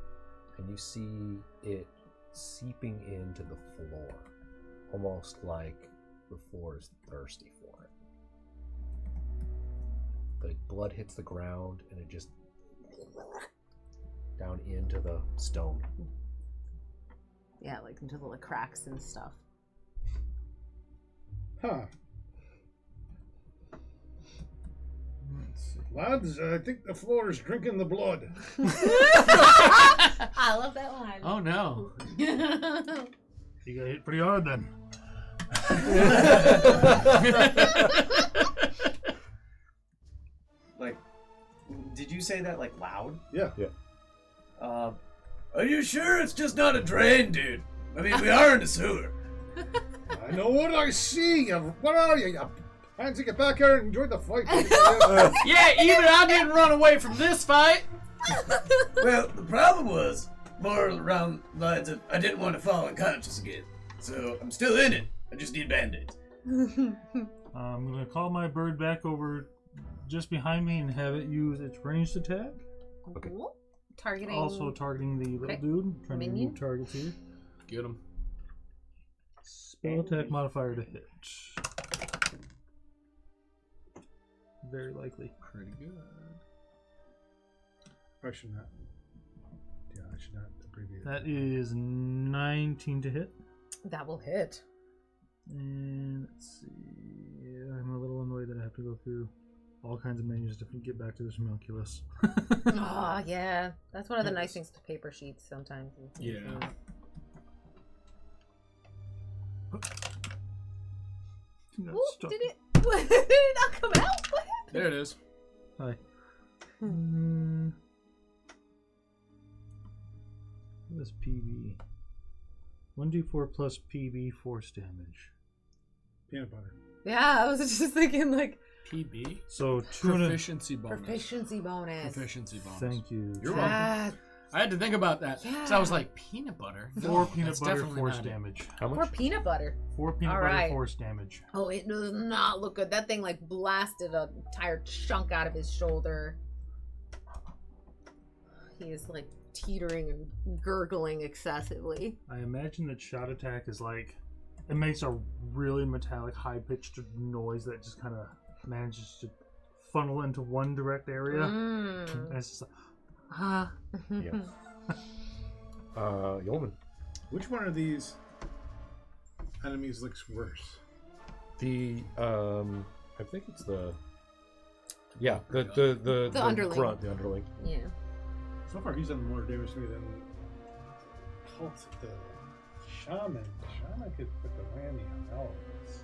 and you see it seeping into the floor, almost like the floor is thirsty for it. The blood hits the ground, and it just down into the stone. Yeah, like into the like, cracks and stuff. Huh. Lads, I think the floor is drinking the blood. I love that line. Oh no. You got hit pretty hard then. Like, did you say that like loud? Yeah. Are you sure it's just not a drain, dude? I mean, we are in the sewer. I know what I see. What are you? Pansy, get back here and enjoy the fight. Yeah, even I didn't run away from this fight. Well, the problem was more around the lines of I didn't want to fall unconscious again. So I'm still in it. I just need band-aids. I'm gonna call my bird back over just behind me and have it use its ranged attack. Okay. Targeting. Also targeting the little dude. Trying to move targets here. Get him. Spell attack modifier to hit. Very likely. Pretty good. I should not. Yeah, I should not abbreviate. That is 19 to hit. That will hit. And let's see. I'm a little annoyed that I have to go through all kinds of menus to get back to this calculus. Oh, yeah. That's one of the nice things to paper sheets sometimes. Yeah. Ooh, did it not come out? What happened? There it is. Hi. What's PB? 1d4 plus PB force damage. Peanut butter. Yeah, I was just thinking like PB. So proficiency bonus. Proficiency bonus. Proficiency bonus. Thank you. You're welcome. I had to think about that. Yeah. So I was like, peanut butter? 4 peanut butter force damage. How much? 4 peanut butter. 4 peanut butter force damage. Oh, it does not look good. That thing like blasted an entire chunk out of his shoulder. He is like teetering and gurgling excessively. I imagine that shot attack is like, it makes a really metallic, high-pitched noise that just kind of manages to funnel into one direct area. And it's just like, yeah. Yeoman. Which one of these enemies looks worse? The I think it's the the underling. Grunt, the underling. Yeah. So far, he's done more damage to me than the shaman. The shaman could put the whammy on all of this.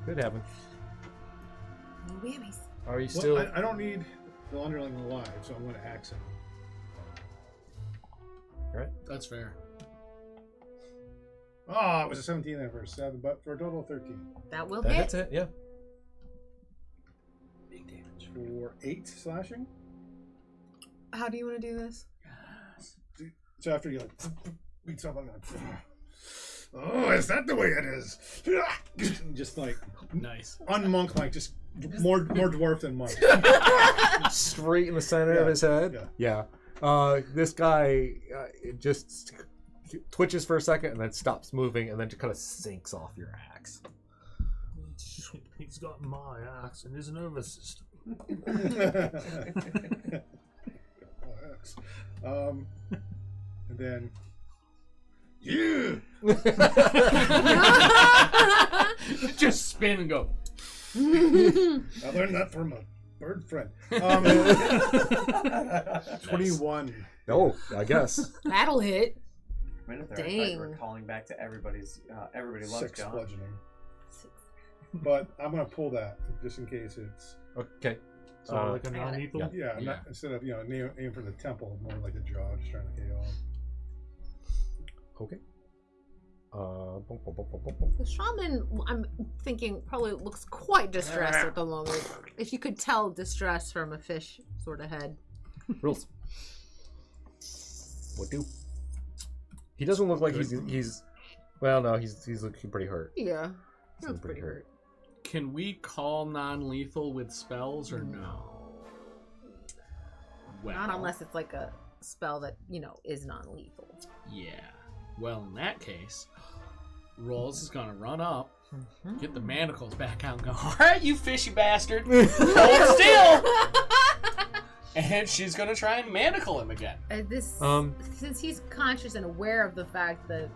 Could happen. No whammies. Are you still? I don't need the underling alive, so I'm going to axe him. Right. That's fair. Oh, it was a 17 there for a 7, but for a total of 13. That will That hit. hits it. Yeah. Big damage for 8 slashing. How do you want to do this? So after you like beat something, like, oh, is that the way it is? Just like nice, unmonk, like just more dwarf than monk. Straight in the center of his head. Yeah. This guy just twitches for a second and then stops moving and then just kind of sinks off your axe. He's got my axe in his nervous system. And then just spin and go. I learned that from a bird friend. 21. Oh, I guess. That'll hit. Dang. We're calling back to everybody loves 6 John. bludgeoning. But I'm gonna pull that just in case it's okay. So like a non-lethal? Yeah. Not, instead of aim for the temple, more like a jaw, just trying to KO. Okay. The shaman, I'm thinking, probably looks quite distressed at the moment. If you could tell distress from a fish sort of head. Rules. What do? He doesn't look like he's. Well, no, he's looking pretty hurt. Yeah, he looks pretty hurt. Can we call non-lethal with spells or no? Well, not unless it's like a spell that is non-lethal. Yeah. Well, in that case, Rolls is gonna run up, get the manacles back out, and go, "All right, you fishy bastard, hold still." And she's gonna try and manacle him again. Since he's conscious and aware of the fact that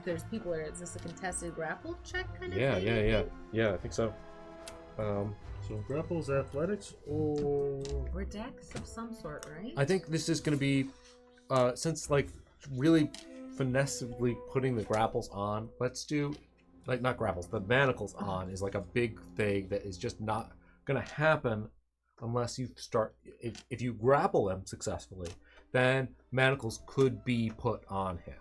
there's people there, is this a contested grapple check kind of thing? Yeah, I think so. So grapples, athletics, or dex of some sort, right? I think this is going to be, since like really finessively putting the grapples on. Let's do, like not grapples, the manacles on is like a big thing that is just not going to happen unless you start. If you grapple him successfully, then manacles could be put on him.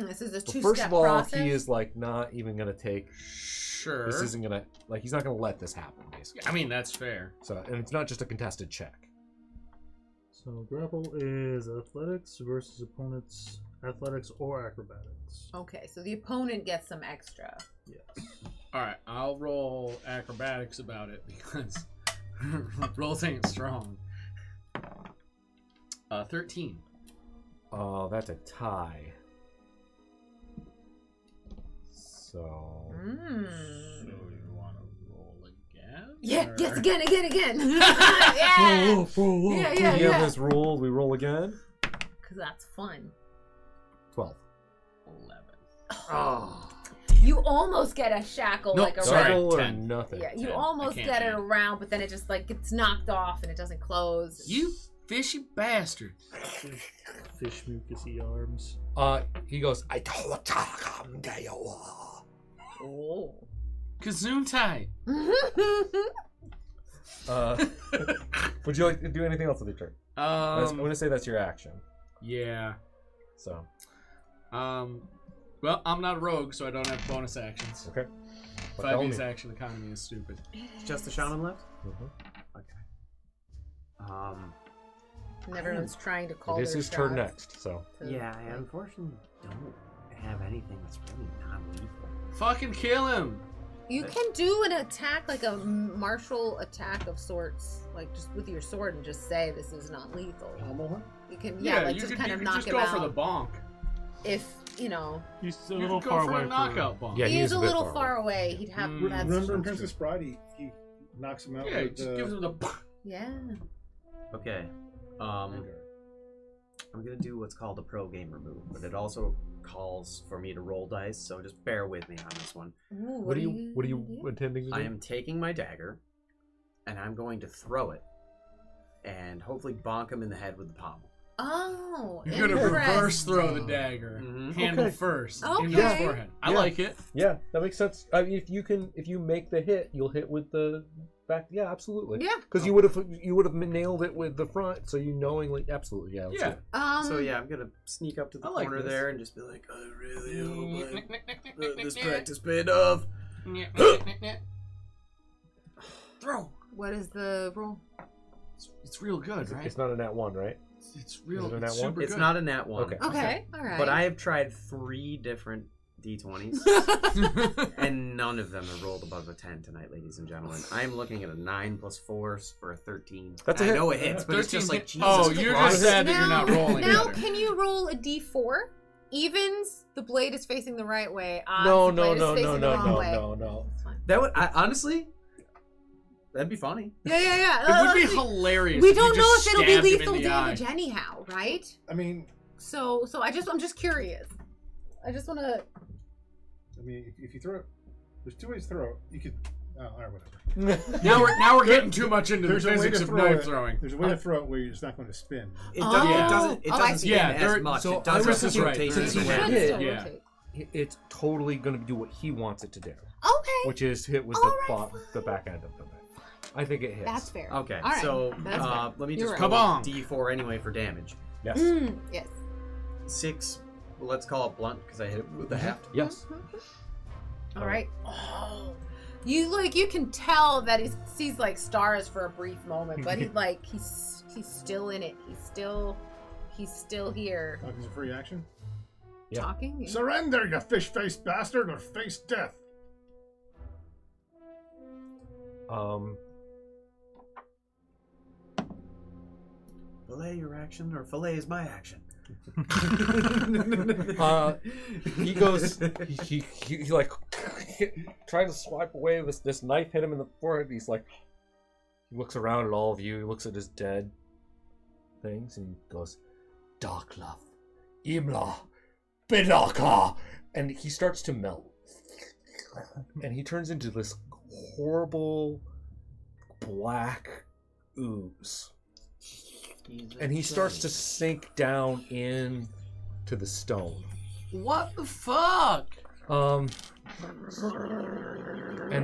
This is a two-step First of all, process? he is like not even going to take. Sure. This isn't gonna he's not gonna let this happen, basically. I mean, that's fair. So, and it's not just a contested check. So grapple is athletics versus opponent's athletics or acrobatics. Okay, so the opponent gets some extra. Yes. All right, I'll roll acrobatics about it because rolls ain't strong. 13. Oh, that's a tie. So So you want to roll again? Yeah, yes, again. yeah. Yeah. Yeah. We have this rule. We roll again. Because that's fun. 12. 11. Oh. You almost get a shackle Nope, like around. sorry. Shackle or 10. nothing. Yeah, you 10. almost I can't get it do it. around, but then it just like gets knocked off and it doesn't close. You fishy bastard. Fish mucusy arms. He goes, I told you come to you. Oh. Gesundheit. Would you like to do anything else with your turn? I'm going to say that's your action. Yeah. So. Well, I'm not a rogue, so I don't have bonus actions. Okay. 5E's action economy is stupid. Just the shaman left? Mm-hmm. Okay. And everyone's trying to call It is their his turn shots next, so. Yeah, I unfortunately don't have anything that's really not lethal. Fucking kill him. You can do an attack, like a martial attack of sorts, like just with your sword, and just say this is not lethal. You can, like you just could, kind you of could knock just him go out. for the bonk. If you know, He's a You little could far go for away. a knockout bonk. Yeah, he is is a bit little far away. He'd have. That's Remember in true. Princess Bride, he knocks him out Yeah, with just gives him the. Yeah. Okay. I'm gonna do what's called a pro gamer move, but it also calls for me to roll dice, so just bear with me on this one. Ooh, What are you intending to do? I am taking my dagger, and I'm going to throw it, and hopefully bonk him in the head with the pommel. Oh, You're gonna reverse throw the dagger, Mhm. handle Okay. first Okay. into his forehead. I Yeah. like it. Yeah, that makes sense. If you make the hit, you'll hit with the back. Yeah, absolutely. Yeah. Because you would have nailed it with the front, so you knowingly absolutely. Yeah. Let's Yeah. do it. So yeah, I'm gonna sneak up to the I like corner this. there and just be like, I really hope this This practice paid off. Throw. What is the roll? It's real good, right? It's not a nat 1, right? It's real. Is it a nat It's one? super It's good. not a nat one. Okay. Okay, all right. But I have tried 3 different D20s, and none of them have rolled above a 10 tonight, ladies and gentlemen. I'm looking at a 9 + 4 for a 13. That's a I hit. know it hits, but it's just like, Jesus Oh, you're Christ. just sad that you're not rolling. Now, better. can you roll a d4? Evens, the blade is facing the right way. Odds, No, the blade no, is facing the wrong way. no. That's fine. That would, honestly, that'd be funny. Yeah. It would be hilarious. We if you don't know just if it'll be stabbed him lethal in the eye. damage anyhow, right? I mean, So I'm just curious. I just want to. if you throw it, there's 2 ways to throw it. You could, all right, whatever. Now we're getting too much into the There's a way physics to of throw knife it. throwing. There's a way to throw it where you're just not going to spin. It doesn't, Oh. it doesn't, it Oh, I doesn't see. spin Yeah, as much. so It does I was have just right. rotation Since as he well. hit, still yeah. rotate. It's totally going to do what he wants it to do, Okay. which is hit with All the back end of the thing. I think it hits. That's fair. Okay, All right. so That's fair. let me You're just right. roll Kabong. D4 anyway for damage. Yes. Yes. 6, well, let's call it blunt because I hit it with the haft. Yes. All right. Oh. You can tell that he sees like stars for a brief moment, but he's still in it. He's still here. Is a free action? Yeah. Talking. Yeah. Surrender, you fish-faced bastard, or face death. Fillet your action, or fillet is my action. He goes. He like trying to swipe away. This knife hit him in the forehead. He's like, he looks around at all of you. He looks at his dead things and he goes, "Dark love, Imla, Bidaka," and he starts to melt. And he turns into this horrible black ooze. And he starts to sink down in to the stone. What the fuck? And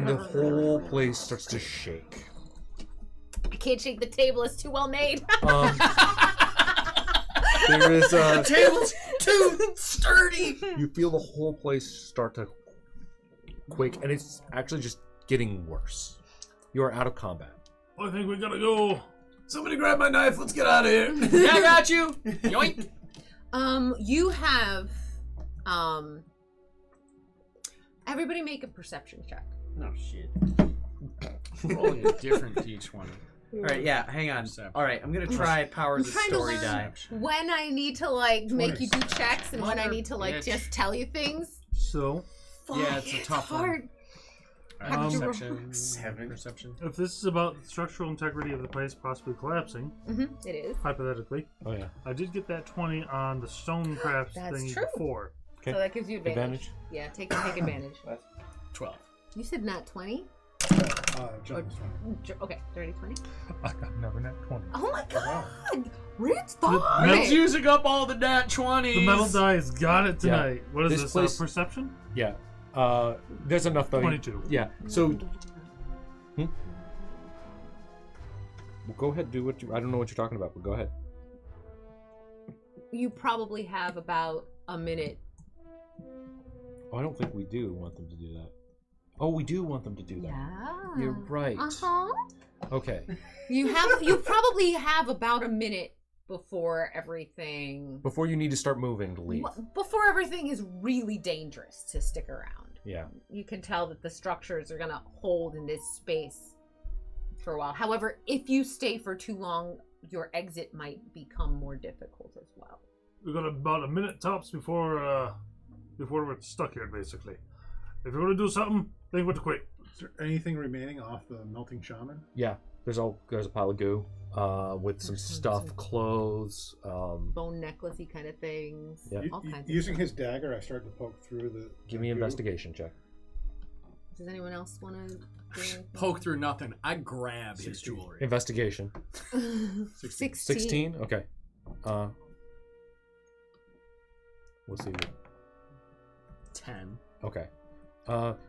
the whole place starts to shake. I can't shake the table. It's too well made. There is The table's too sturdy. you feel the whole place start to quake, and it's actually just getting worse. You are out of combat. I think we gotta go. Somebody grab my knife. Let's get out of here. Yeah, I got you. Yoink. You have everybody make a perception check. No shit. Rolling a different D20. All right, yeah, hang on. Perception. All right, I'm gonna try powers of trying to story learn die. when I need to make you do checks and when I need to Bitch. just tell you things. So, Yeah, it's a tough one. hard. How did you roll? Perception. 7. Perception. If this is about the structural integrity of the place possibly collapsing, It is. hypothetically, Oh yeah. I did get that 20 on the stonecraft That's thingy true. before. Okay. So that gives you advantage. Advantage? Yeah, take advantage. 12. You said not 20? Jump this one. Okay, dirty 20. I got another net 20. Oh my god! Ritz Metal- thought It's using up all the nat 20s. The metal dice got it Yeah. tonight. What is This this? place- Perception? Yeah. There's enough though. 22. Yeah. So. Well, go ahead. Do what you. I don't know what you're talking about, but go ahead. You probably have about a minute. Oh, I don't think we do want them to do that. Oh, we do want them to do that. Yeah. You're right. Uh-huh. Okay. You probably have about a minute before everything Before you need to start moving to leave. before everything is really dangerous to stick around. Yeah. You can tell that the structures are going to hold in this space for a while. However, if you stay for too long, your exit might become more difficult as well. We've got about a minute tops before we're stuck here, basically. If you're going to do something, think with the quick. Is there anything remaining off the melting shaman? Yeah. There's a pile of goo, with some stuff, clothes. Bone necklace-y kind of things. Yeah. All kinds Using of his dagger, I started to poke through the. Give me an goo. investigation check. Does anyone else want to do anything? Poke through nothing. I grab his 16. jewelry. Investigation. 16. 16? Okay. We'll see. 10. Okay.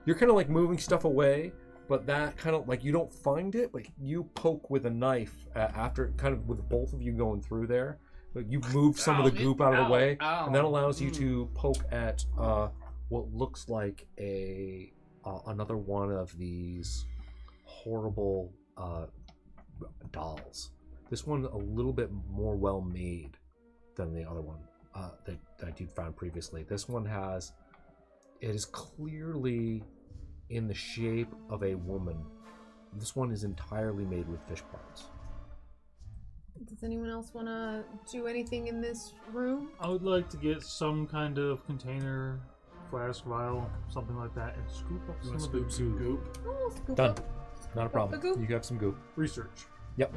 You're kind of like moving stuff away, but that kind of like you don't find it, but you poke with a knife after kind of with both of you going through there. But you move some of the goop out of the way, and that allows you to poke at what looks like another one of these horrible dolls. This one a little bit more well made than the other one that you'd found previously. This one it is clearly in the shape of a woman. This one is entirely made with fish parts. Does anyone else want to do anything in this room? I would like to get some kind of container, flask, vial, something like that, and scoop up some of the Some goo. goop. Oh, scoop Done. up. Not a problem. The goop. You have some goop. Research. Yep.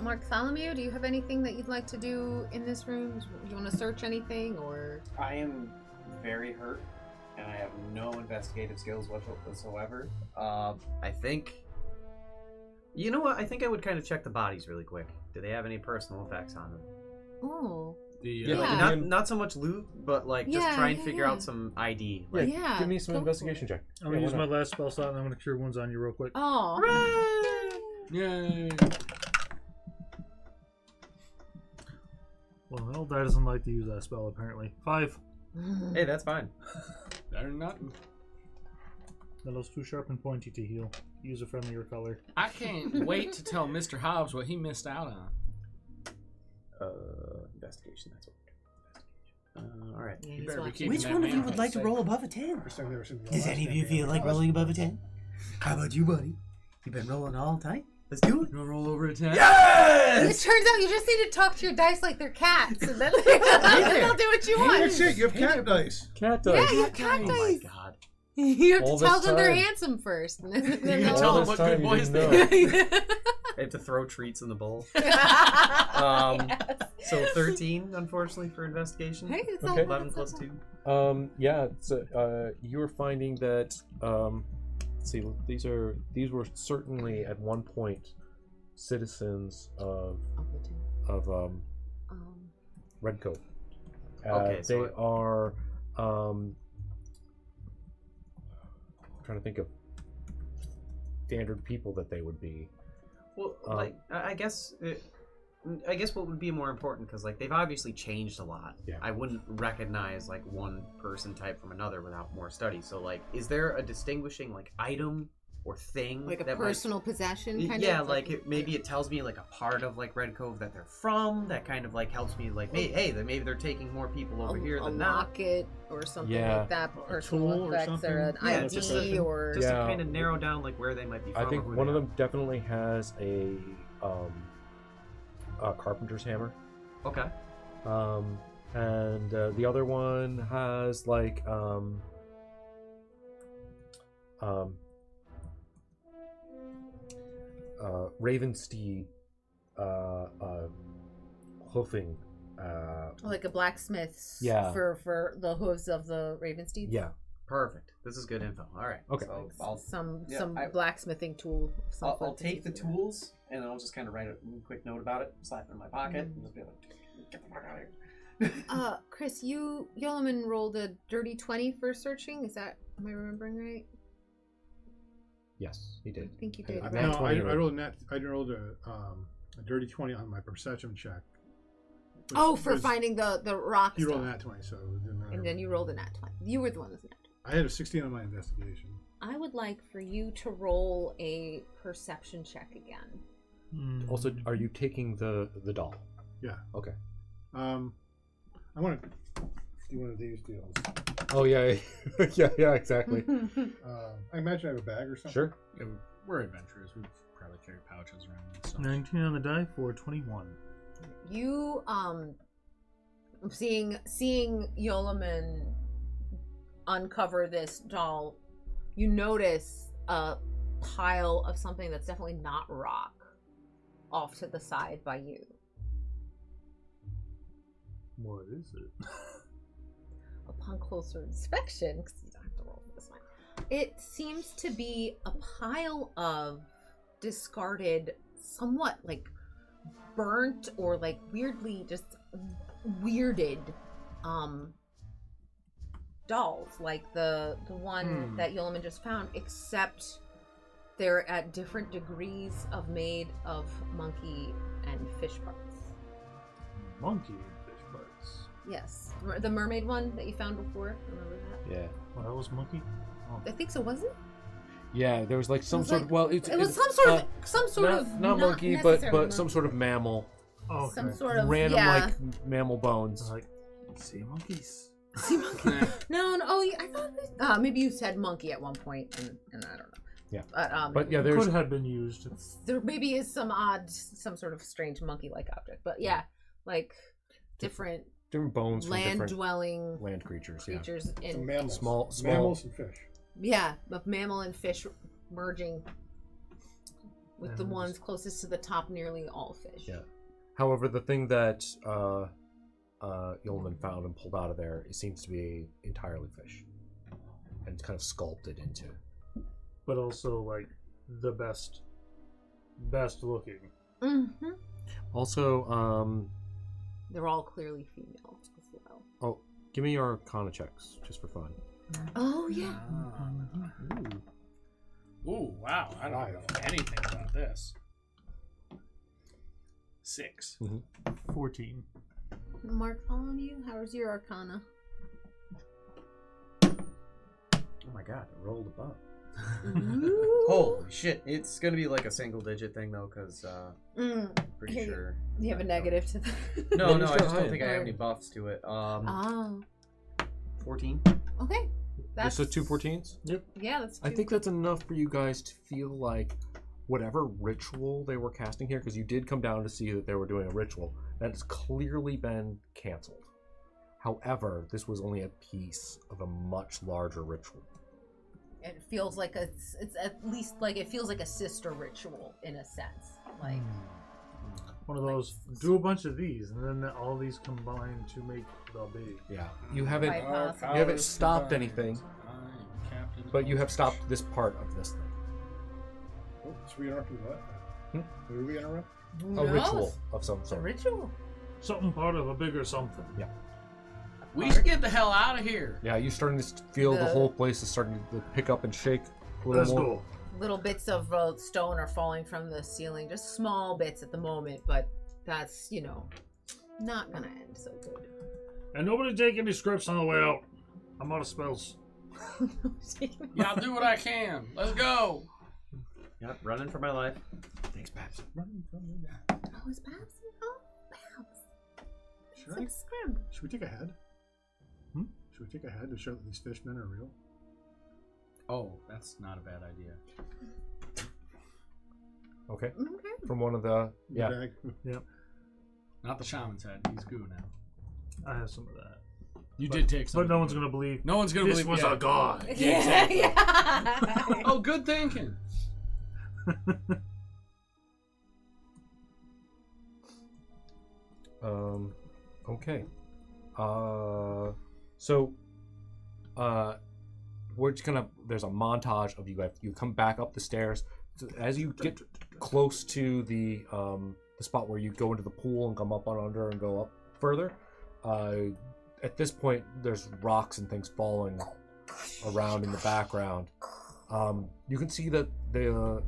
Mark Tholomew, do you have anything that you'd like to do in this room? Do you want to search anything, or? I am very hurt, and I have no investigative skills whatsoever. I think... You know what? I think I would kind of check the bodies really quick. Do they have any personal effects on them? Oh. Yeah. Like, not so much loot, but like just Yeah, try and yeah, figure yeah. out some ID. Yeah, Like, Yeah, give me some go for investigation check. I'm going to use my last spell slot, and I'm going to cure wounds on you real quick. Oh. Yay. Well, that doesn't like to use that spell, apparently. 5. hey, that's fine. Better than nothing. That was too sharp and pointy to heal. Use a friendlier color. I can't wait to tell Mr. Hobbs what he missed out on. Investigation. That's what. All right. Yeah, You he's better be watching. keeping Which that one of man you would like to safe. roll above a 10? First time I've ever seen the Does last any of you campaign. feel like rolling above a 10? How about you, buddy? You been rolling all tight? Let's do it. You wanna roll over a 10? It Yes! turns out you just need to talk to your dice like they're cats, and then they'll do what you want. That's it. You have cat dice. Cat Yeah, dice. you have cat Oh my dice. god. You have All to this tell them they're time. handsome first, and then You they'll can tell All them this what time good you boys didn't they know. are. I have to throw treats in the bowl. Yes. So 13, unfortunately, for investigation. Hey, it's Okay. 11 plus 2. Yeah. So you're finding that. Let's see, these were certainly at one point citizens of Red Cove. Okay, so they are. I'm trying to think of standard people that they would be. Well, like, I guess what would be more important, because like they've obviously changed a lot. Yeah. I wouldn't recognize like one person type from another without more study. So like, is there a distinguishing like item or thing like a that personal possession kind yeah, of? like maybe it tells me like a part of like Red Cove that they're from. That kind of like helps me like, hey, maybe they're taking more people over here a than not. locket or something Yeah. like that, tool personal or effects or an something. Yeah, ID just a- or Just Yeah. to kind of narrow down like where they might be from. I think or who one they of are. them definitely has a carpenter's hammer. Okay. And the other one has like Raven steed hoofing. Like a blacksmith's Yeah. for the hooves of the raven steeds? Yeah. Perfect. This is good info. All right. Okay. So Some I- blacksmithing tool. of some I'll sort to take the use it. tools and I'll just kind of write a quick note about it, slap it in my pocket, and just be like, get the fuck out of here. Chris, Yoloman rolled a dirty 20 for searching. Am I remembering right? Yes, he did. I think you I- did. I'm right? not- No, 20 I rolled a dirty 20 on my perception check. Oh, for Was- finding the rock He stuff. rolled a nat 20, so it didn't matter. And then you rolled a nat 20. You were the one with the nat 20. I had a 16 on my investigation. I would like for you to roll a perception check again. Also, are you taking the doll? Yeah. Okay. I want to do one of these deals. Oh yeah, yeah, exactly. I imagine I have a bag or something. Sure. Yeah, we're adventurers. We probably carry pouches around and stuff. 19 on the die for 21. You seeing Yoloman uncover this doll, you notice a pile of something that's definitely not rock off to the side by you. What is it? Upon closer inspection, because you don't have to roll for this one, it seems to be a pile of discarded, somewhat like burnt or like weirdly just weirded dolls, like the one that Yoloman just found, except they're at different degrees of made of monkey and fish parts. Monkey and fish parts. Yes, the mermaid one that you found before. Remember that? Yeah. Well, that was monkey? Oh. I think so. Was it? Yeah, there was like some It was sort like- of. Well, It was some sort of not monkey, but some sort of mammal. Oh, okay. some sort of Random yeah. like mammal bones. Like, sea monkeys. Sea monkey. No. Oh, I thought maybe you said monkey at one point, and I don't know. Yeah. But yeah, It there's could have been used. there maybe is some sort of strange monkey-like object. But yeah, like different bones from different land-dwelling land creatures. creatures Some in mammals. Small. Mammals and fish. yeah, of mammal and fish merging with the And ones closest to the top, nearly all fish. Yeah. However, the thing that Yolman found and pulled out of there, it seems to be entirely fish, and it's kind of sculpted into. But also, like, the best looking. Mm-hmm. Also, They're all clearly female as well. oh, give me your Arcana checks just for fun. Oh yeah. Ooh, wow. I don't know anything about this. 6. 14. Mark, following you. How's your Arcana? Oh my god, I rolled above. Ooh. Holy shit. It's going to be like a single digit thing, though, because pretty Here, sure. You have a negative to that. No, No, I you're just still don't think I have high. any buffs to it. Oh. 14. Okay. That's So 2 14s? Yeah, that's. I think that's enough for you guys to feel like whatever ritual they were casting here, because you did come down to see that they were doing a ritual, that's clearly been canceled. However, this was only a piece of a much larger ritual. It feels like it's at least like it feels like a sister ritual in a sense. Like One of those, do a bunch of these, and then all these combine to make the big. Yeah. You haven't Quite possible. you haven't stopped anything, but you have stopped this part of this thing. Oh, so we interrupted what? What did we interrupt? who A knows? ritual of some It's a sort. ritual. Something part of a bigger something. Yeah. We should get the hell out of here. Yeah, you're starting to feel the The- whole place is starting to pick up and shake a little Let's more. go. Little bits of stone are falling from the ceiling, just small bits at the moment, but that's not gonna end so good. And nobody take any scripts on the way out. I'm out of spells. Yeah, I'll do what I can. Let's go. Yep, running for my life. Thanks, Babs. Oh, it's Babs. Oh, Babs. It's Should, like a scrim. should we take a head? Should we take a head to show that these fishmen are real? Oh, that's not a bad idea. Okay. Okay. From one of the The bag? Not the shaman's head. He's goo now. I have some of that. You did take some. But no one's going to believe. No one's going to This believe was a god. Yeah, exactly. Yeah. Oh, good thinking. Okay. So, we're just gonna. There's a montage of you guys. You come back up the stairs. So as you get close to the spot where you go into the pool and come up on under and go up further. At this point, there's rocks and things falling around in the background. You can see that the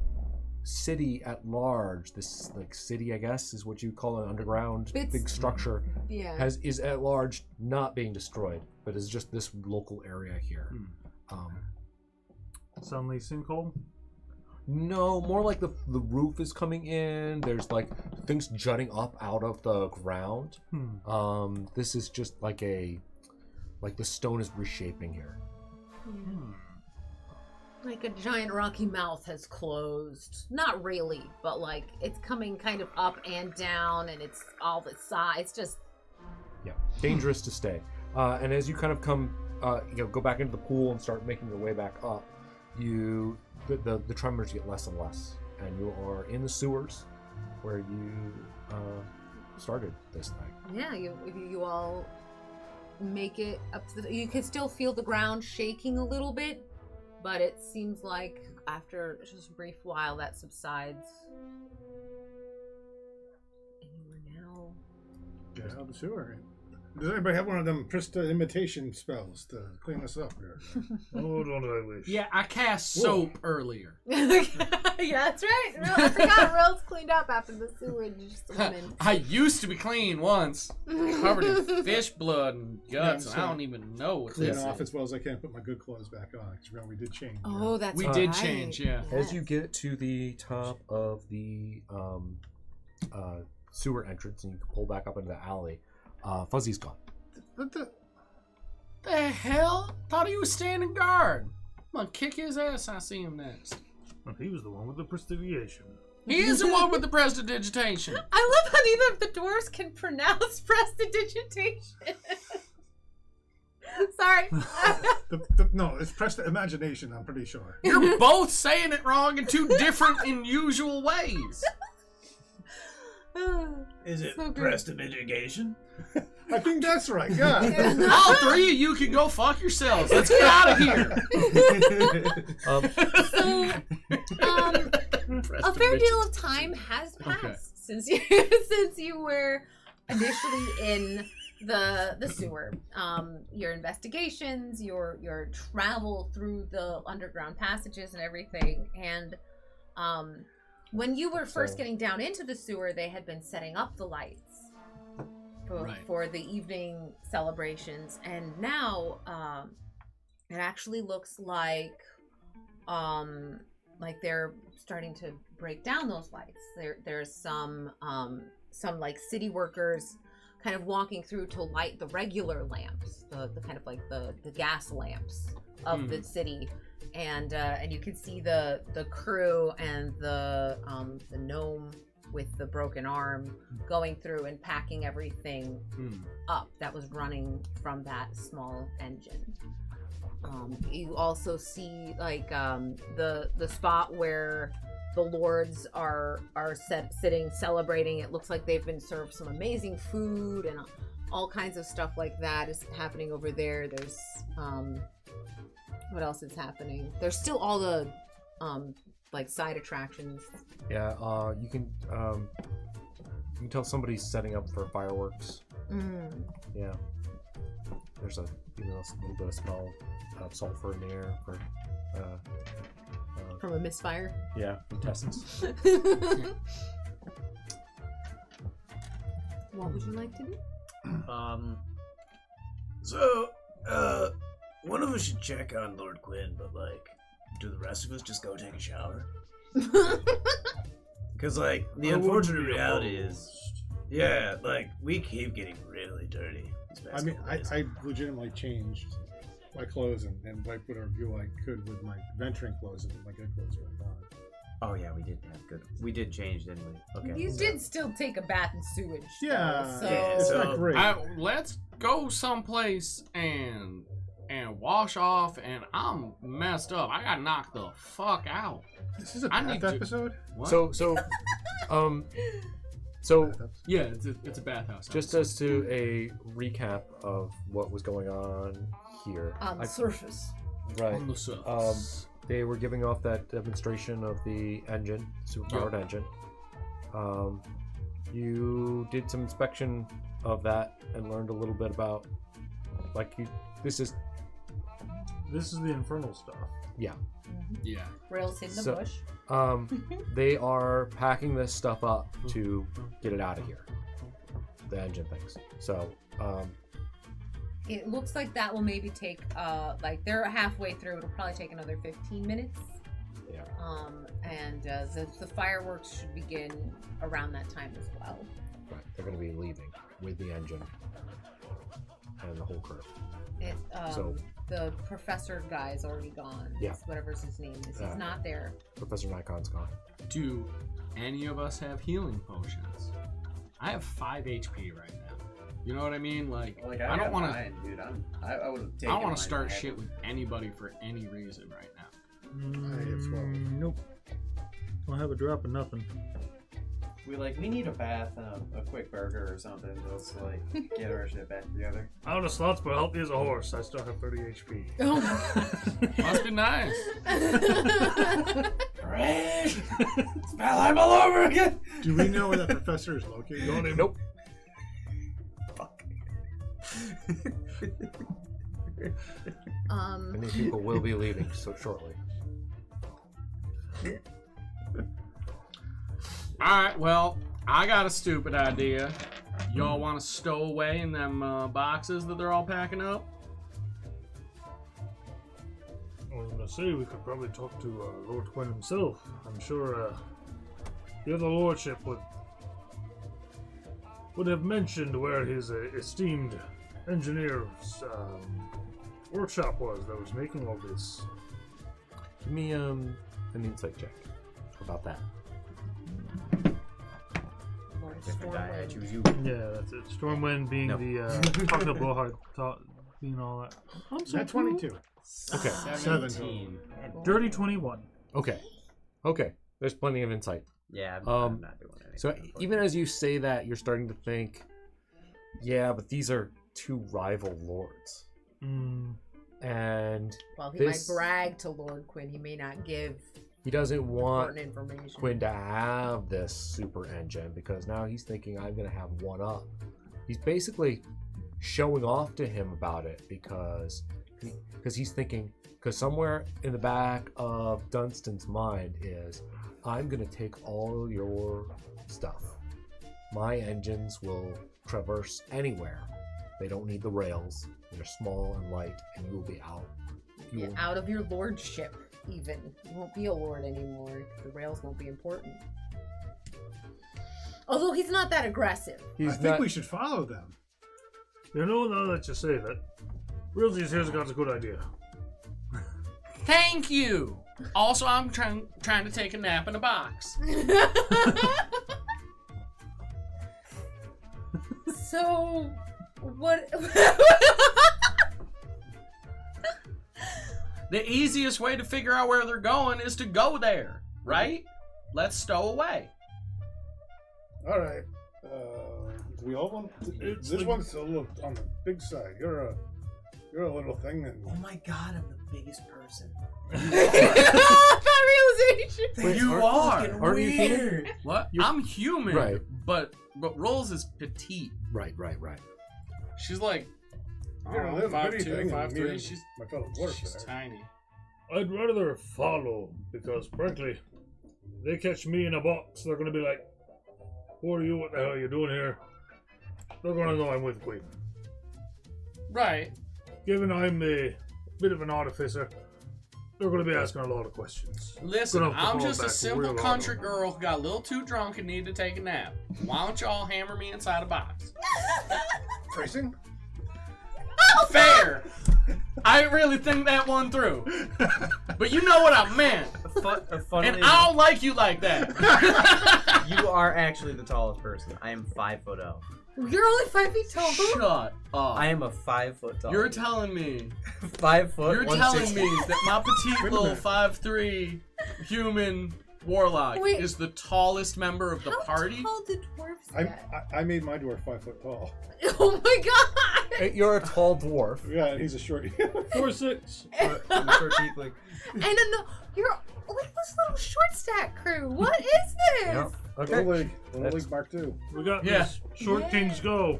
city at large, this like city, I guess, is what you call an underground big structure, is at large not being destroyed, but is just this local area here. Suddenly sinkhole? No, more like the roof is coming in. There's like things jutting up out of the ground. This is just like the stone is reshaping here. Like a giant rocky mouth has closed. Not really, but like it's coming kind of up and down, and it's all the sides. Just dangerous to stay. And as you kind of come, go back into the pool and start making your way back up, the tremors get less and less, and you are in the sewers where you started this night. Yeah, you all make it up to you can still feel the ground shaking a little bit, but it seems like after just a brief while that subsides. And you are now Get out of the sewer. Does anybody have one of them imitation spells to clean us up here? Oh, don't I wish. Yeah, I cast soap earlier. Yeah, that's right. I forgot Rose cleaned up after the sewage swimming. I used to be clean once, covered in fish blood and guts. Yeah, and I don't even know what Clean this off is. as well as I can. Put my good clothes back on. Because remember, we did change. Oh, that's We right. did change, yeah. As you get to the top of the sewer entrance and you can pull back up into the alley, Fuzzy's gone. But The hell? Thought he was standing guard. I'm gonna kick his ass. I see him next. Well, he was the one with the prestidigitation. He is the one with the prestidigitation. I love how neither of the dwarves can pronounce prestidigitation. Sorry. no, it's imagination. I'm pretty sure. You're both saying it wrong in two different and usual ways. Is it So good. prestidigitation? I think that's right. Yeah. All three of you can go fuck yourselves. Let's get out of here. A fair deal of time has passed since you were initially in the sewer. Your investigations, your travel through the underground passages and everything, and when you were first getting down into the sewer, they had been setting up the lights for the evening celebrations, and now it actually looks like they're starting to break down those lights. There's some like city workers kind of walking through to light the regular lamps, the kind of like the gas lamps of the city. And you can see the crew and the gnome with the broken arm going through and packing everything up that was running from that small engine. You also see like the spot where the lords are sitting celebrating. It looks like they've been served some amazing food and all kinds of stuff like that is happening over there. There's what else is happening? There's still all the like side attractions. Yeah, you can tell somebody's setting up for fireworks. Yeah, there's a little bit of smell of sulfur in the air for From a misfire. yeah, contestants. What would you like to do? So, one of us should check on Lord Quinn, but, like, do the rest of us just go take a shower? Because, like, the unfortunate reality is, yeah, like, we keep getting really dirty. I mean, I legitimately changed my clothes and wiped whatever view I could with my venturing clothes and put my good clothes back on. Oh yeah, we did have good. We did change, didn't we? Okay. You did still take a bath in sewage. Yeah, though, it's so not great. Let's go someplace and wash off, and I'm messed up. I got knocked the fuck out. This is a bath episode? What? So yeah, it's a bathhouse. Just as to a recap of what was going on here. On the surface. Right. On the surface. They were giving off that demonstration of the engine, superpowered engine. You did some inspection of that and learned a little bit about, this is the infernal stuff. Yeah. Yeah. Rails in the bush. They are packing this stuff up to get it out of here. The engine things. So, it looks like that will maybe take, they're halfway through. It'll probably take another 15 minutes. Yeah. And the fireworks should begin around that time as well. Right. They're going to be leaving with the engine and the whole crew. The professor guy's already gone. Yeah. Whatever's his name is. He's not there. Professor Nikon's gone. Do any of us have healing potions? I have 5 HP right now. You know what I mean? Like I don't want to. Dude, I would have taken. I don't want to start shit with anybody for any reason right now. Nope. Don't have a drop of nothing. We need a bath and a quick burger or something. Let's get our shit back together. Out of slots, but healthy as a horse. I still have 30 HP. Oh. Must be nice. Great! Valheim all over again! Do we know where that professor is located? Nope. Fuck. Many people will be leaving so shortly. Alright, well, I got a stupid idea. Y'all want to stow away in them boxes that they're all packing up? I was gonna say we could probably talk to Lord Quinn himself. I'm sure the other lordship would have mentioned where his esteemed engineer's workshop was that was making all this. Give me an insight check about that. Different die, I choose you. Yeah, that's it. Stormwind being the talking to Blowhard, being all that. That's 22. Okay. 17. Dirty 21. Okay. There's plenty of insight. Yeah, I'm not doing anything. So even as you say that, you're starting to think, yeah, but these are two rival lords. And well, he might brag to Lord Quinn. He may not give. He doesn't want important information. Quinn to have this super engine because now he's thinking I'm going to have one up. He's basically showing off to him about it because he's thinking, because somewhere in the back of Dunstan's mind is, I'm going to take all your stuff. My engines will traverse anywhere. They don't need the rails. They're small and light, and you will be out. Out of your lordship. Even you won't be a lord anymore. The rails won't be important. Although he's not that aggressive. I think we should follow them. You know, now that you say that, Rilsey's here's got a good idea. Thank you. Also, I'm trying to take a nap in a box. So, what? The easiest way to figure out where they're going is to go there, right? Let's stow away. All right. Do we all want? This one's a little on the big side. You're a little thing, and Oh my god, I'm the biggest person. That realization. Wait, You are. Aren't you human? Weird. What? I'm human, Right. but Rolls is petite. Right. She's like, you're a little bitty 5'2", thing. 5'3". She's my fellow dwarf she's there. tiny. I'd rather follow because, frankly, they catch me in a box. They're gonna be like, "Who are you? What the hell are you doing here?" They're gonna know I'm with Queen. Right. Given I'm a bit of an artificer, they're gonna be asking a lot of questions. Listen, Gonna have to I'm fall just a back simple real country hard. girl who got a little too drunk and needed to take a nap. Why don't y'all hammer me inside a box? Tracing? Fair. I didn't really think that one through. But you know what I meant. And I don't like you like that. You are actually the tallest person. I am 5 foot up. You're only 5 feet tall. Shut up. I am a 5 foot tall. You're telling me 5 foot. You're telling me that my petite little 5'3" human warlock is the tallest member of the party? How tall do dwarves get? I made my dwarf 5 foot tall. Oh my god! You're a tall dwarf. Yeah, and he's a short. 4'6". I'm a short tiefling. And you're like this little short stack crew. What is this? Yep. Okay. Little League Mark II. We got this. Short Kings go.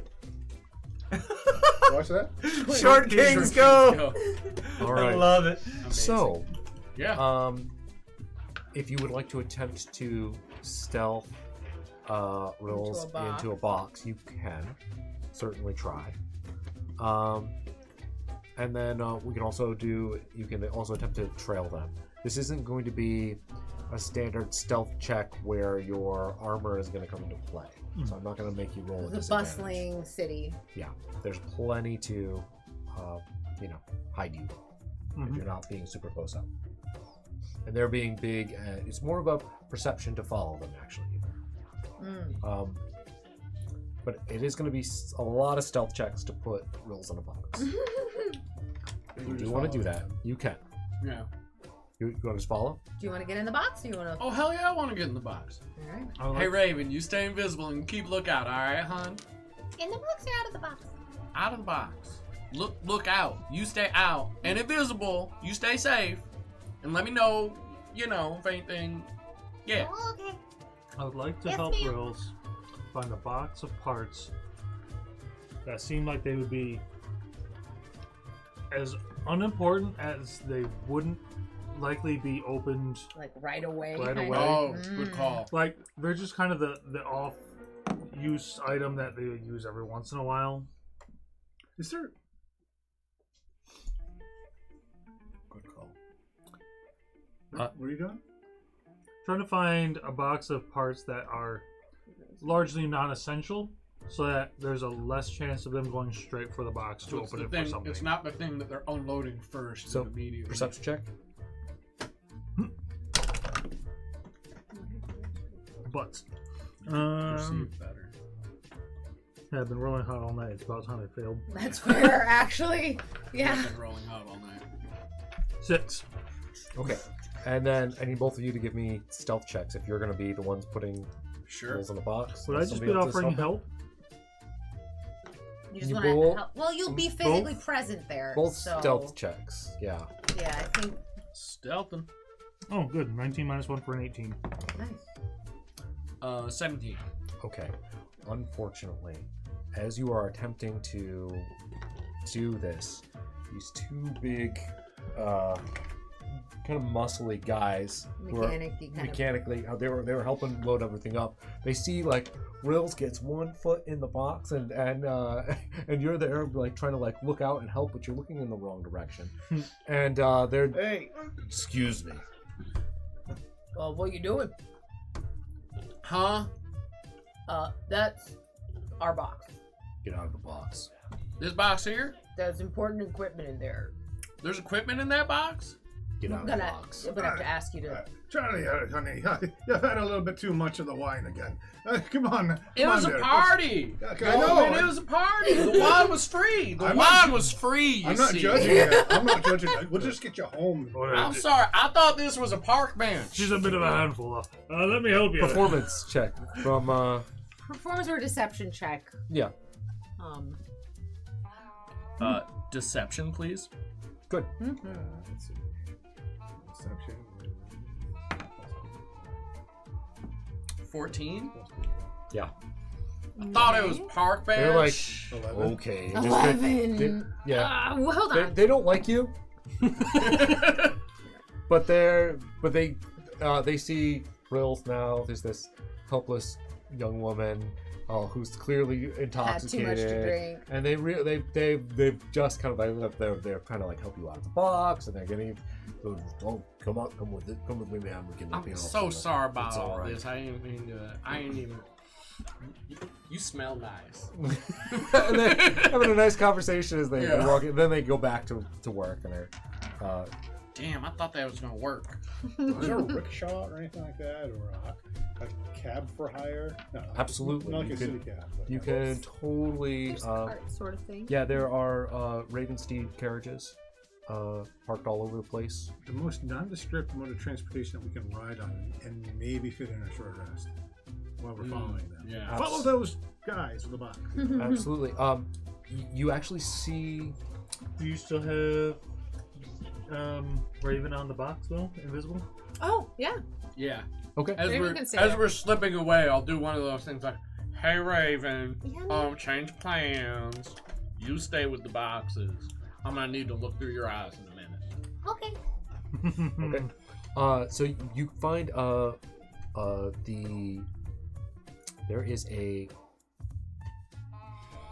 Watch that. Short Kings go. All right. I love it. Amazing. So, yeah. if you would like to attempt to stealth Rills into a box, you can certainly try. And then we can also you can also attempt to trail them. This isn't going to be a standard stealth check where your armor is going to come into play. So I'm not going to make you roll a The bustling city. Yeah, there's plenty to, hide you if you're not being super close up. And they're being big. It's more of a perception to follow them, actually. But it is going to be a lot of stealth checks to put Rills in a box. If you do want to do that, you can. Yeah. You want to just follow? Do you want to get in the box? Or you want to? Oh hell yeah, I want to get in the box. All right. Hey Raven, you stay invisible and keep lookout, all right, hon? In the box or out of the box? Out of the box. Look out. You stay out and invisible. You stay safe, and let me know. If anything. Yeah. Oh, okay. I would like to help Rills find a box of parts that seem like they would be as unimportant as they wouldn't likely be opened like right away. Oh, good call. Like they're just kind of the off use item that they would use every once in a while. Is there? Good call. What are you doing? Trying to find a box of parts that are largely non-essential, so that there's a less chance of them going straight for the box to open it for something. It's not the thing that they're unloading first. So, immediately. perception check. Butts. Perceive better. Yeah, I've been rolling hot all night. It's about time I failed. That's fair, actually. Yeah. I've been rolling hot all night. 6. Okay. And then I need both of you to give me stealth checks if you're going to be the ones putting Rills in the box. Would I just be offering help? You just want to help? Well, you'll be physically present there. Both so... stealth checks, yeah. Yeah, I think. Stealthing. Oh, good. 19 minus 1 for an 18. Nice. 17. Okay. Unfortunately, as you are attempting to do this, these two big, kind of muscly guys mechanically, they were helping load everything up. They see like Rills gets 1 foot in the box, and you're there like trying to like look out and help, but you're looking in the wrong direction. And they're excuse me. What you doing? Huh? That's our box. Get out of the box. This box here? There's important equipment in there. There's equipment in that box? Get out of the box. I'm gonna have to ask you to. Charlie, honey, you've had a little bit too much of the wine again. Come on. It was a party. I know. It was a party. The wine was free. The wine was free. I'm not judging it. I'm not judging it. We'll just get you home. I'm sorry. I thought this was a park bench. She's a bit of a handful. Let me help you. Performance check from. Performance or deception check. Yeah. Deception, please. Good. Let's see. Deception. 14. Yeah. I thought it was park bench. They're like, 11. okay. 11. Yeah. Well, hold on. They don't like you. but they see Rills now. There's this helpless young woman who's clearly intoxicated. Had too much to drink. And they've just kind of like they're trying to like help you out of the box, and they're getting. Oh, come with me, man. We can. I'm so sorry about all this. I didn't mean to. I ain't even. You smell nice. And they're having a nice conversation as they walk in. Then they go back to work, and they're... Damn, I thought that was going to work. Is there a rickshaw or anything like that? Or a cab for hire? No, absolutely. Not like a city cab. You can totally... There's a cart sort of thing. Yeah, there are Ravensteed carriages parked all over the place. The most nondescript mode of transportation that we can ride on and maybe fit in a short rest while we're following them. Yeah. Follow those guys with the box. Absolutely. You actually see... Do you still have Raven on the box though? Invisible? Oh, yeah. Yeah. Okay. As Raven we're slipping away, I'll do one of those things like, "Hey Raven, Yeah, change plans. You stay with the boxes. I'm gonna need to look through your eyes in a minute." Okay. Okay. So you find there is a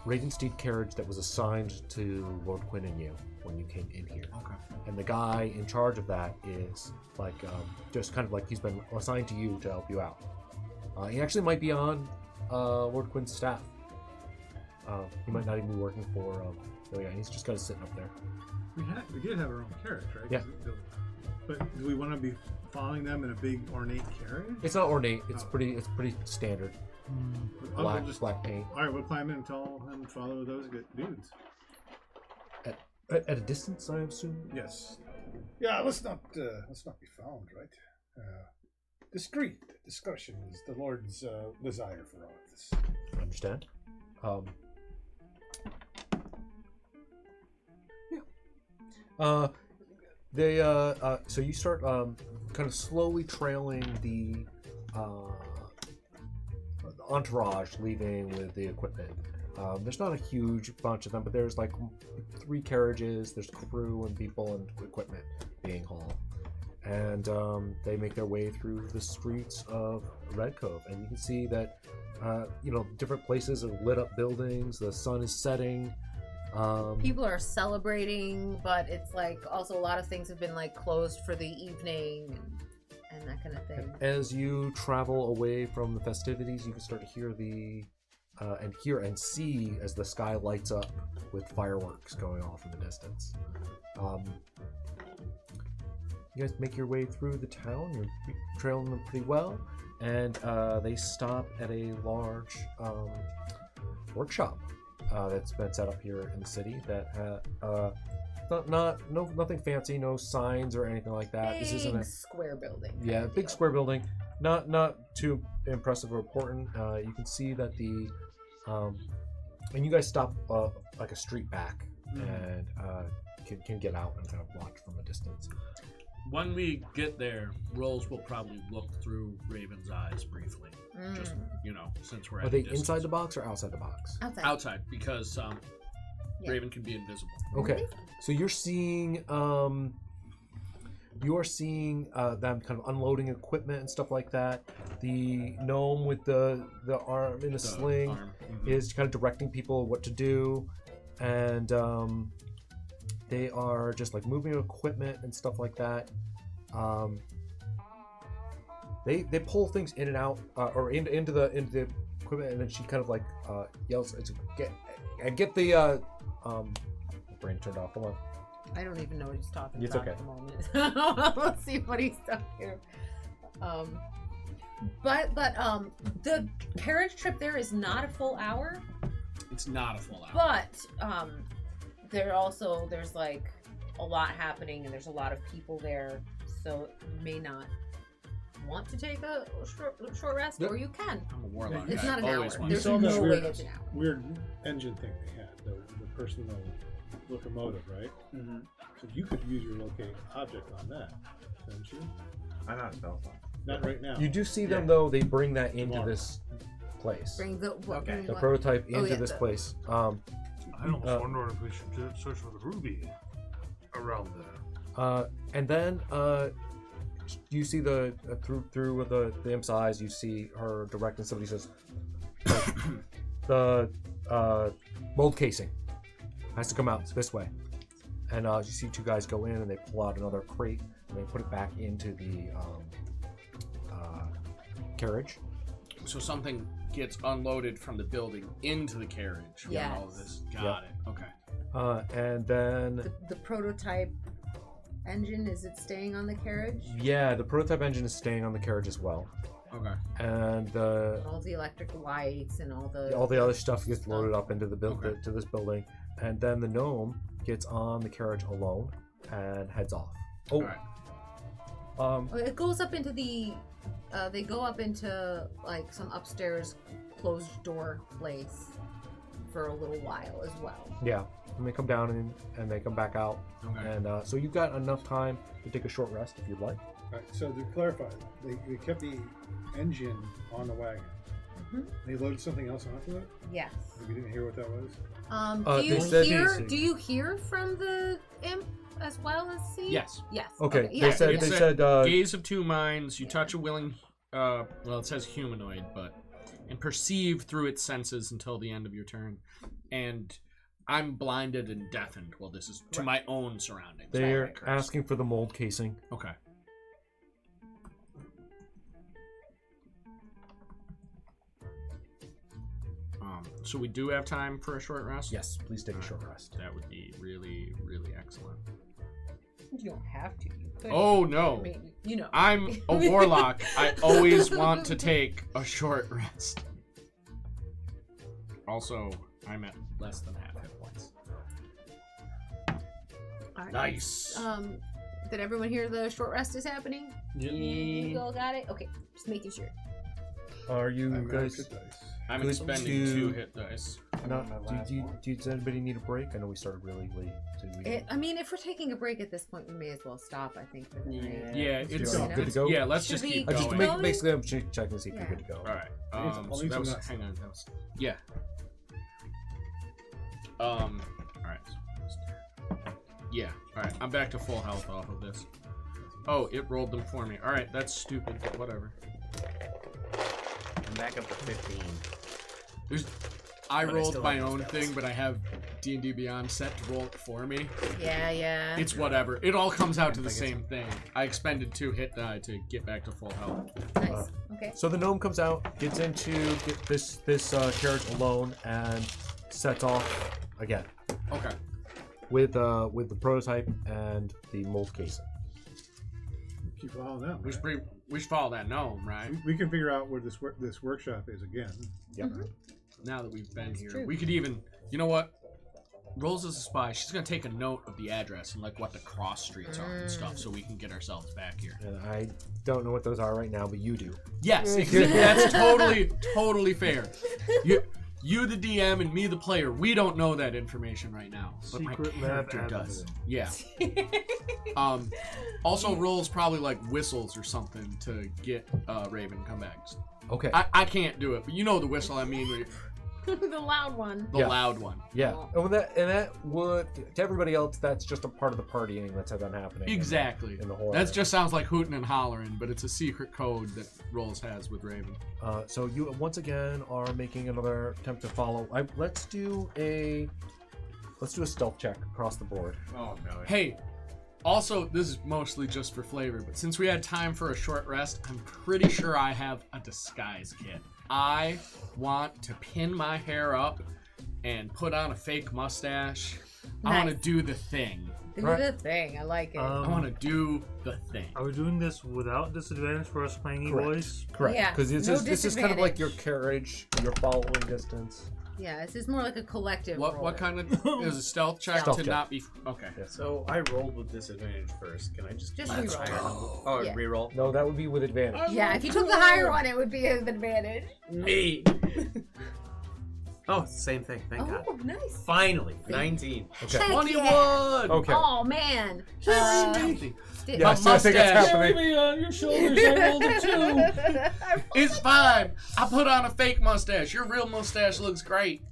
Ravensteed carriage that was assigned to Lord Quinn and you when you came in here. Okay. And the guy in charge of that is like just kind of like he's been assigned to you to help you out. He actually might be on Lord Quinn's staff. He might not even be working for. He's just kind of sitting up there. We did have our own carriage, right? Yeah. But do we want to be following them in a big ornate carriage? It's not ornate. It's pretty standard. Black paint. All right, we'll climb in and tell him to follow those dudes. At a distance, I assume. Yes. Yeah, let's not be found, right? Discreet discussion is the Lord's desire for all of this. I understand. So you start kind of slowly trailing the entourage leaving with the equipment. There's not a huge bunch of them, but there's like 3 carriages, there's crew and people and equipment being hauled. And they make their way through the streets of Red Cove, and you can see that different places are lit up buildings, the sun is setting. People are celebrating, but it's like also a lot of things have been like closed for the evening and that kind of thing. As you travel away from the festivities, you can start to hear and see as the sky lights up with fireworks going off in the distance. You guys make your way through the town. You're trailing them pretty well, and they stop at a large workshop that's been set up here in the city. That nothing fancy, no signs or anything like that. Big this isn't a square building. Yeah, big square building. Not too impressive or important. You can see that and you guys stop like a street back and can get out and kind of watch from a distance. When we get there, Rolls will probably look through Raven's eyes briefly. Just, since we're at Are a they distance. that box or outside the box? Outside, because Raven can be invisible. Okay, so you're seeing them kind of unloading equipment and stuff like that. The gnome with the arm in a sling is kind of directing people what to do, and they are just like moving equipment and stuff like that. They pull things in and out or into the equipment, and then she kind of like yells, "Get the brain turned off." Hold on. I don't even know what he's talking It's about okay. at the moment. Let's see what he's talking here. But the carriage trip there is not a full hour. It's not a full hour. But there's like a lot happening, and there's a lot of people there, so you may not want to take a short rest, or you can. I'm a warlock. It's I not an always hour. want There's to. no way it's an hour. Weird engine thing they had, the personal locomotive, right? Mm-hmm. So you could use your locate object on that, couldn't you? I'm not a spellbound. Not right now. You do see them though. They bring that into Tomorrow. this place. Bring the Okay. The prototype into this the- place. I almost wonder if we should search for the ruby around there. And then you see the through the imp's eyes. You see her directing somebody. Says the mold casing has to come out this way. And you see 2 guys go in, and they pull out another crate, and they put it back into the carriage. So something gets unloaded from the building into the carriage. Yes. All of this. Got it. Okay. And then The prototype engine, is it staying on the carriage? yeah, the prototype engine is staying on the carriage as well. Okay. And All the electric lights and all the other stuff gets loaded up into the Okay. to this building, and then the gnome gets on the carriage alone and heads off. Oh, All right. It goes up into the. They go up into like some upstairs closed door place for a little while as well. yeah. And they come down and they come back out, Okay. and so you've got enough time to take a short rest if you'd like. Alright, so to clarify, they kept the engine on the wagon. Mhm. They loaded something else onto it? Yes. We didn't hear what that was? Do you they said hear? these- Do you hear from the imp as well as see? Yes. Yes. Okay. Yeah. It They said, said gaze of two minds. You touch a willing. Well, it says humanoid, but and perceive through its senses until the end of your turn. And I'm blinded and deafened. Well, this is to my own surroundings. they're Correct. asking for the mold casing. Okay. So we do have time for a short rest? Yes, please take a short rest. That would be really, really excellent. You don't have to. You could. Oh, I no. mean, you know. I'm a warlock. I always want to take a short rest. Also, I'm at less than half hit points. All right. Nice. Did everyone hear the short rest is happening? Yep. You all got it? Okay, just making sure. Are you I've got guys? hit dice. I'm Good expending to- 2 hit dice. Not, does anybody need a break? I know we started really late. Did we? I mean, if we're taking a break at this point, we may as well stop. I think for the night. Yeah, Let's it's go. Good to go? Yeah, let's Should just we keep I going. just Going? basically I'm checking to see if Yeah. you're good to go. All right. I'll So need that some was nuts. hang on. That was yeah. All right. Yeah. All right. I'm back to full health off of this. Oh, it rolled them for me. All right, that's stupid. But whatever. I'm back up to 15. I But I rolled still my have no own spells. thing, but I have D&D Beyond set to roll it for me. Yeah. It's whatever. It all comes out to the same thing. I expended 2 hit die to get back to full health. Nice. Okay. So the gnome comes out, gets into this carriage alone, and sets off again Okay. with the prototype and the mold casing. Keep following them. We right? should follow that gnome, right? We can figure out where this workshop is again. Yep. Now that we've been That's here, true. we could even, you know what? Rose is a spy. She's gonna take a note of the address and like what the cross streets are and stuff, so we can get ourselves back here. And I don't know what those are right now, but you do. Yes, that's totally fair. You the DM and me the player, we don't know that information right now, but my Secret map character does. admin. Yeah. Also rolls probably like whistles or something to get Raven to come back. Okay. I can't do it, but you know the whistle I mean. The loud one. The Yeah. loud one. Yeah. And that would to everybody else. That's just a part of the partying that's been happening. Exactly. In the horror. That just sounds like hooting and hollering, but it's a secret code that Rolls has with Raven. So you once again are making another attempt to follow. Let's do a stealth check across the board. Oh no. Hey, also, this is mostly just for flavor, but since we had time for a short rest, I'm pretty sure I have a disguise kit. I want to pin my hair up and put on a fake mustache. I want to Nice. do the thing. Do Right. the thing. I like it. I want to do the thing. Are we doing this without disadvantage for us playing Correct. E-Voice? Correct. Yeah, Because no this is kind of like disadvantage. your carriage, your following distance. Yeah, this is more like a collective. What roll. what kind of is a stealth check Stealth to check. not be okay? So I rolled with disadvantage first. Can I just Just keep reroll. higher number? Oh, Yeah. reroll. No, that would be with advantage. Yeah, if you took the higher one, it would be an advantage. Me. Oh, same thing. Thank God. Oh, nice. Finally, 19. Okay. Heck 21. yeah. Okay. Oh man. Yes, I think it's happening. me on your shoulders. I rolled a 2. It's fine. I put on a fake mustache. Your real mustache looks great.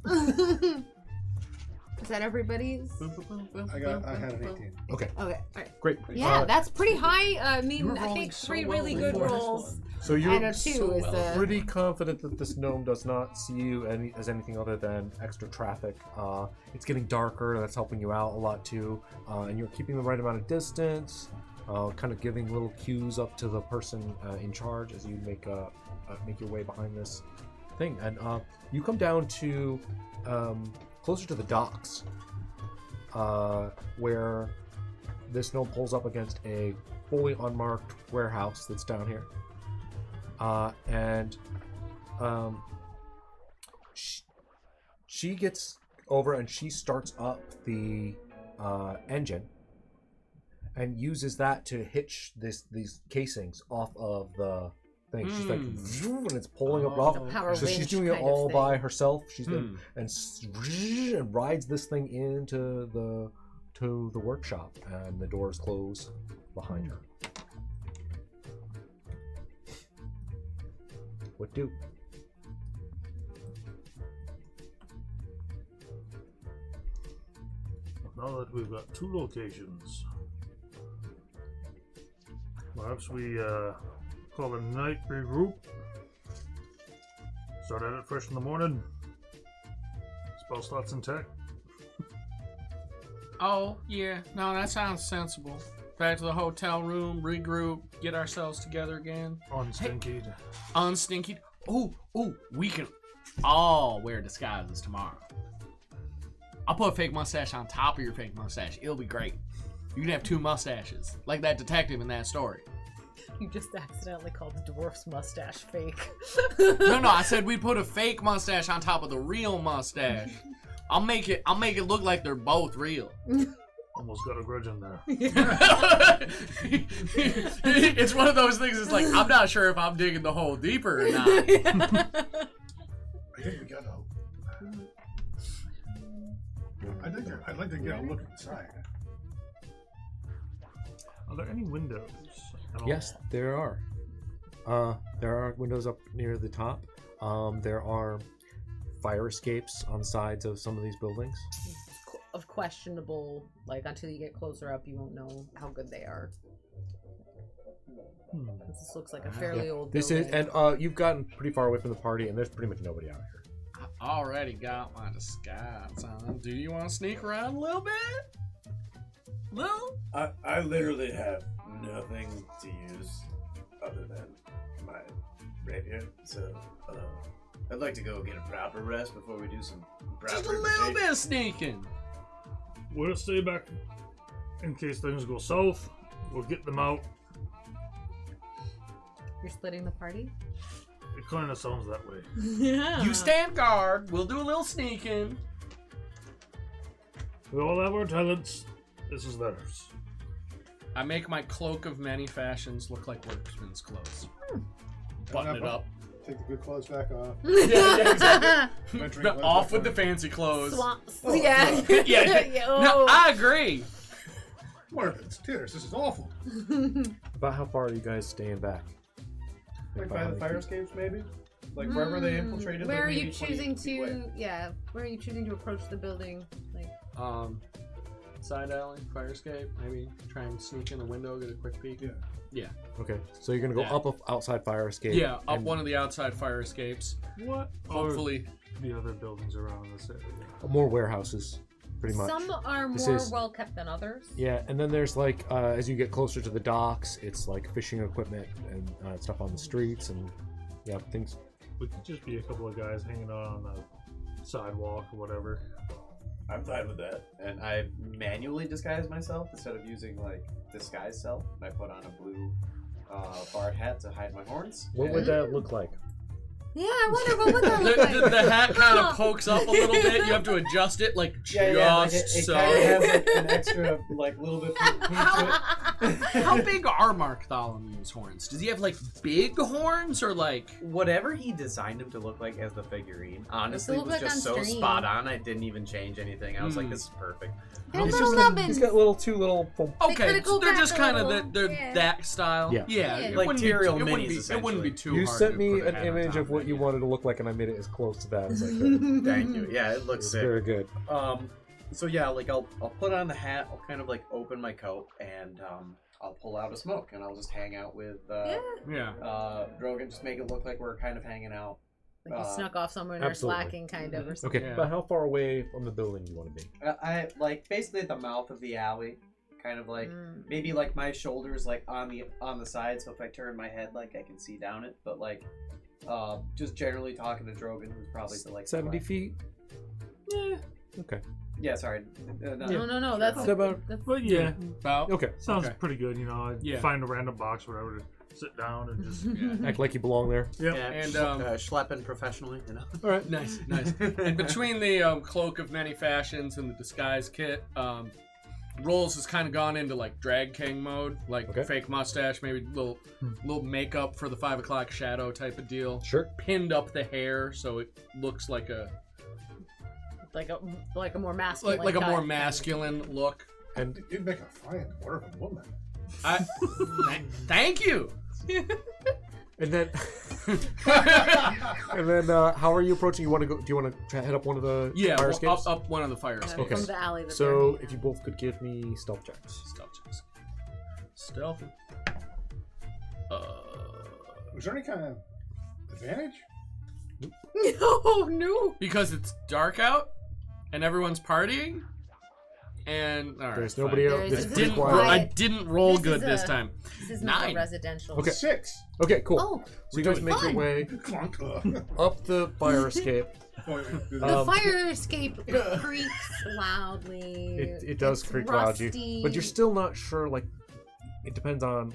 Is that everybody's? I had an 18. Okay. Okay, all right. Great. Yeah, that's pretty high. I mean, You were I rolling think so 3 well really good before this rolls. So And you're a 2 is the. pretty confident that this gnome does not see you as anything other than extra traffic. It's getting darker. That's helping you out a lot too. And you're keeping the right amount of distance. Kind of giving little cues up to the person in charge as you make your way behind this thing, and you come down to closer to the docks, where this gnome pulls up against a fully unmarked warehouse that's down here, and she gets over and she starts up the engine and uses that to hitch these casings off of the thing. She's like, and it's pulling up off. So she's doing it all by herself. She's and rides this thing into the workshop, and the doors close behind her. What do? Now that we've got 2 locations, perhaps we call a night regroup. Start at it fresh in the morning. Spell slots intact. Oh, yeah. No, that sounds sensible. Back to the hotel room, regroup, get ourselves together again. Unstinkied. Hey, unstinkied. Ooh, we can all wear disguises tomorrow. I'll put a fake mustache on top of your fake mustache. It'll be great. You can have 2 mustaches, like that detective in that story. You just accidentally called the dwarf's mustache fake. No, I said we'd put a fake mustache on top of the real mustache. I'll make it look like they're both real. Almost got a grudge in there. It's one of those things. It's like, I'm not sure if I'm digging the hole deeper or not. I think we gotta. I'd like to get a look inside. Are there any windows? Yes, there are. There are windows up near the top. There are fire escapes on sides of some of these buildings. Of questionable, like until you get closer up, you won't know how good they are. This looks like a fairly old building. This is, and you've gotten pretty far away from the party, and there's pretty much nobody out here. I already got my disguise on. Do you want to sneak around a little bit? Little? I literally have nothing to use other than my rapier, so I'd like to go get a proper rest before we do some proper Just a little bit of sneaking. We'll stay back in case things go south. We'll get them out. You're splitting the party? It kind of sounds that way. Yeah. You stand guard. We'll do a little sneaking. We all have our talents. This is theirs. I make my cloak of many fashions look like workman's clothes. Button it up. Take the good clothes back off. Yeah, exactly. Off with the fancy clothes. Yeah. No, I agree. Morgans, tears, this is awful. About how far are you guys staying back? Like by the fire escapes, maybe? Like wherever they infiltrated. Where like are you maybe 20 choosing feet away. to? Yeah. Where are you choosing to approach the building? Like. Side alley, fire escape. Maybe try and sneak in the window, get a quick peek. Yeah. Okay, so you're gonna go up outside fire escape. Yeah, up one of the outside fire escapes. What? Hopefully. The other buildings around this area. More warehouses, pretty much. Some are more well kept than others. Yeah, and then there's like as you get closer to the docks, it's like fishing equipment and stuff on the streets and things. We could just be a couple of guys hanging out on the sidewalk or whatever. I'm fine with that. And I manually disguise myself instead of using like disguise self. I put on a blue bard hat to hide my horns. What would that look like? Yeah, I wonder what would that look like. The hat kind of pokes up a little bit. You have to adjust it like like so. It kind of has like an extra like little bit to it. How big are Bartholomew's horns? Does he have like big horns or like whatever he designed him to look like as the figurine? Honestly, was like just so stream. spot on. I didn't even change anything. I was like, this is perfect. He's got he's got two little. Okay, so they're just kind of that style. Yeah. Like Tyrael minis. It wouldn't be too You hard. sent to me put a an hat on image top of what you wanted to look like, and I made it as close to that as I could. Thank you. Yeah, it looks sick. Very good. So yeah, like I'll put on the hat. I'll kind of like open my coat and I'll pull out a smoke and I'll just hang out with Drogon. Just make it look like we're kind of hanging out. Like you snuck off somewhere and you're slacking, kind of, or something. Okay, but how far away from the building do you want to be? I like basically at the mouth of the alley, kind of like maybe like my shoulders like on the side, so if I turn my head, like I can see down it. But like Just generally talking to Drogon, who's probably to like 70 feet. Yeah. Okay. Yeah, sorry. No. That's about. But yeah, About. Okay. sounds pretty good. You know, Yeah. find a random box, whatever, to sit down and just. Act like you belong there. Yep. Yeah, And, schlepping professionally, you know. All right. Nice. And between the cloak of many fashions and the disguise kit, Rolls has kind of gone into like drag king mode, like fake mustache, maybe little makeup for the 5 o'clock shadow type of deal. Sure. Pinned up the hair so it looks like a more masculine. like a more masculine look. And you'd make a fine dwarven woman. Thank you. And then, how are you approaching? You want to go? Do you want to head up one of the fire escapes? Up one of the fire escapes. Okay. From the alley that So, they're if you both could give me stealth checks. Stealth. Was there any kind of advantage? No. Because it's dark out and everyone's partying. And all right, There's nobody else. There's- This this is is quiet. quiet. I didn't roll This good is this a- time. This is not 9. a residential. Okay. 6. Okay, cool. Oh, So you guys make your fun. way Clunk. up the fire escape. The fire escape creaks loudly. It does It's creak loud, rusty. but you're still not sure. Like, it depends on.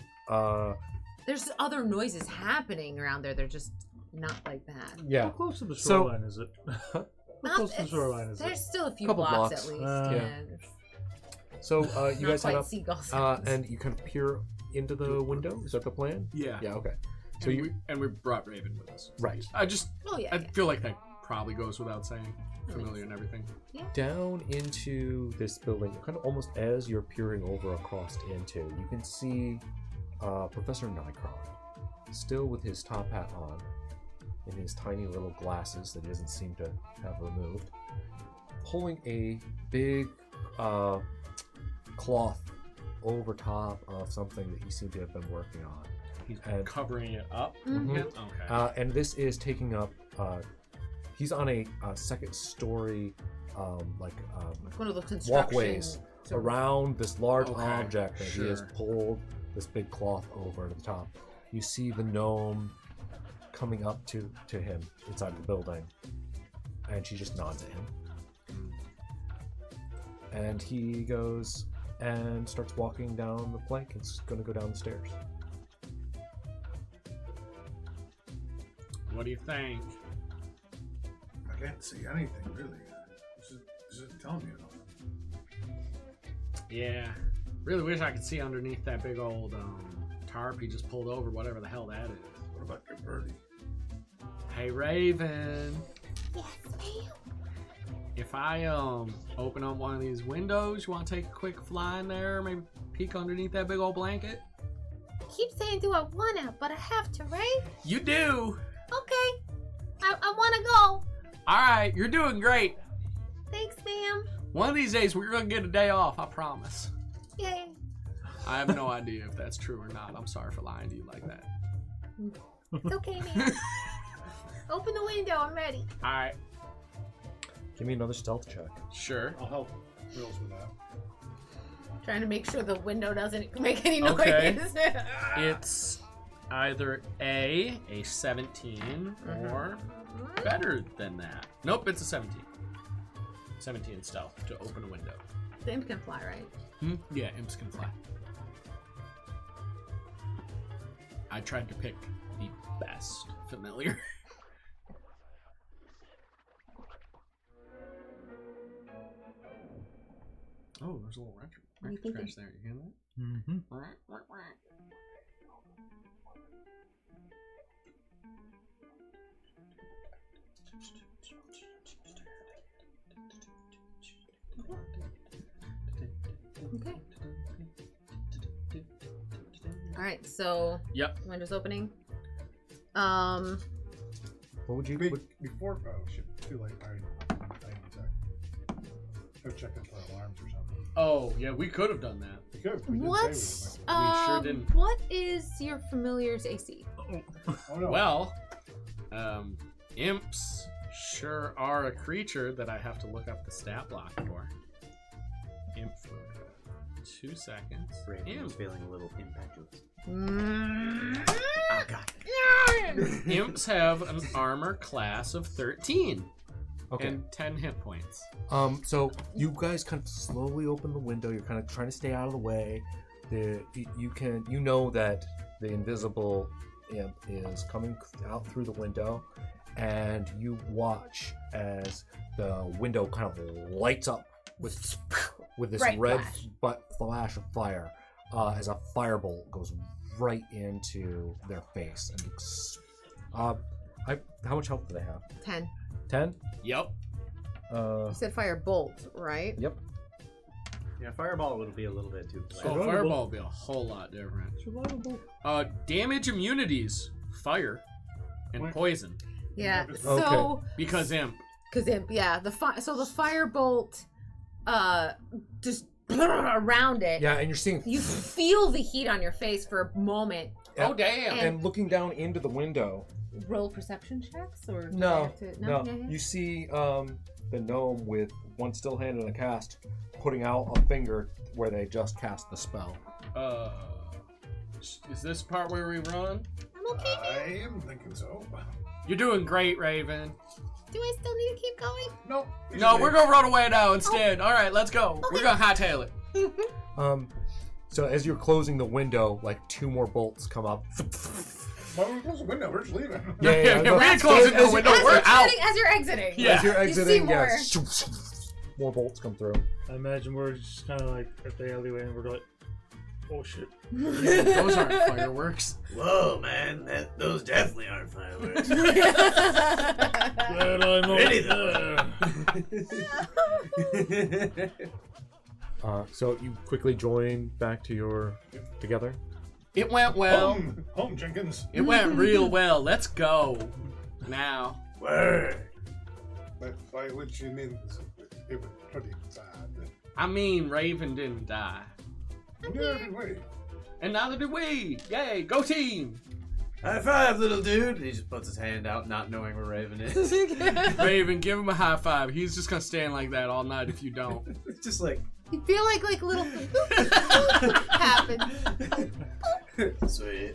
There's other noises happening around there. They're just not like that. Yeah. How close to the So- shoreline is it? How Not- close to the it's- shoreline is There's it? still a few Couple blocks blocks. at least. Yeah. It's So you not guys head quite up, seagull sounds. and you kind of peer into the window. Is that the plan? Yeah. Yeah. Okay. So And you we brought Raven with us. right Oh yeah. I feel like that probably goes without saying. Familiar and everything. down into this building, kind of almost as you're peering over across into, you can see Professor Nycron, still with his top hat on, and his tiny little glasses that he doesn't seem to have removed, pulling a big cloth over top of something that he seemed to have been working on. He's And- covering it up. Mhm. Yeah, okay. And this is taking up. He's on a second story, One of those construction walkways sort of- around this large Okay, object that he has sure. pulled this big cloth over to the top. You see the gnome coming up to him inside the building, and she just nods at him. And he goes and starts walking down the plank and is going to go down the stairs. What do you think? I can't see anything really. This is telling me nothing. Yeah. Really wish I could see underneath that big old tarp he just pulled over, whatever the hell that is. What about your birdie? Hey Raven. Yes, ma'am. If I open up one of these windows, you want to take a quick fly in there, maybe peek underneath that big old blanket? Keep saying do I wanna, but I have to, right? You do. Okay. I wanna go. All right, you're doing great. Thanks, ma'am. One of these days we're gonna get a day off, I promise. Yay. I have no idea if that's true or not. I'm sorry for lying to you like that. It's okay, ma'am. Open the window. I'm ready. All right, Give me another stealth check. sure. I'll help Reels with that. Trying to make sure the window doesn't make any noise. Okay. It's either a 17 or better than that. Nope, it's a 17. 17 stealth to open a window. The imp can fly, right? Yeah, imps can fly. I tried to pick the best familiar. Oh, there's a little record you thinking? scratch there. You hear that? Mm-hmm. Okay. All right. So. Yep. Window's opening. What would you? Before, oh shit, too late. I need to go check it for alarms or something. Oh, yeah, we could have done that. We could. We did What? say We sure didn't. What is your familiar's AC? we were. Oh no. Well, imps sure are a creature that I have to look up the stat block for. Imp food. 2 seconds. Raven's feeling a little impetuous. Oh, God. Imps have an armor class of 13 Okay. and 10 hit points. So you guys kind of slowly open the window. You're kind of trying to stay out of the way. You know that the invisible imp is coming out through the window, and you watch as the window kind of lights up with this Bright red flash. flash of fire as a firebolt goes right into their face. And how much health do they have? 10. 10? Yep. You said fire bolt, right? Yep. Yeah, fireball would be a little bit too So flat. fireball would be a whole lot different. Damage immunities, fire, and poison. Yeah. Okay. So Because imp. because imp, yeah. So the fire bolt, just around it. Yeah, and you're seeing. You feel the heat on your face for a moment. Yeah. Oh damn! And looking down into the window. Roll perception checks or do No, I have to- no. Yeah, yeah. You see the gnome with one still hand in a cast, putting out a finger where they just cast the spell. Is this part where we run? I'm okay. I am thinking so. You're doing great, Raven. Do I still need to keep going? Nope. No, we're gonna run away now instead. All right, let's go. We're gonna hightail it. So as you're closing the window, like 2 more bolts come up. Well, we're close the window. We're just leaving. Yeah, we're not closing the window. We're out. As you're exiting. Yeah. As you're exiting, more. more bolts come through. I imagine we're just kind of like at the alleyway and we're like, oh shit. Those aren't fireworks. Whoa, man, those definitely aren't fireworks. Glad I'm over. So you quickly join back to your together. It went well. Home, Jenkins. It went real well. Let's go now. Word. But by which you mean it was pretty bad. I mean, Raven didn't die, Neither did we. and neither did we. Yay, go team! High five, little dude. And he just puts his hand out, not knowing where Raven is. Raven, give him a high five. He's just gonna stand like that all night if you don't. It's just like You feel like little happen. Sweet.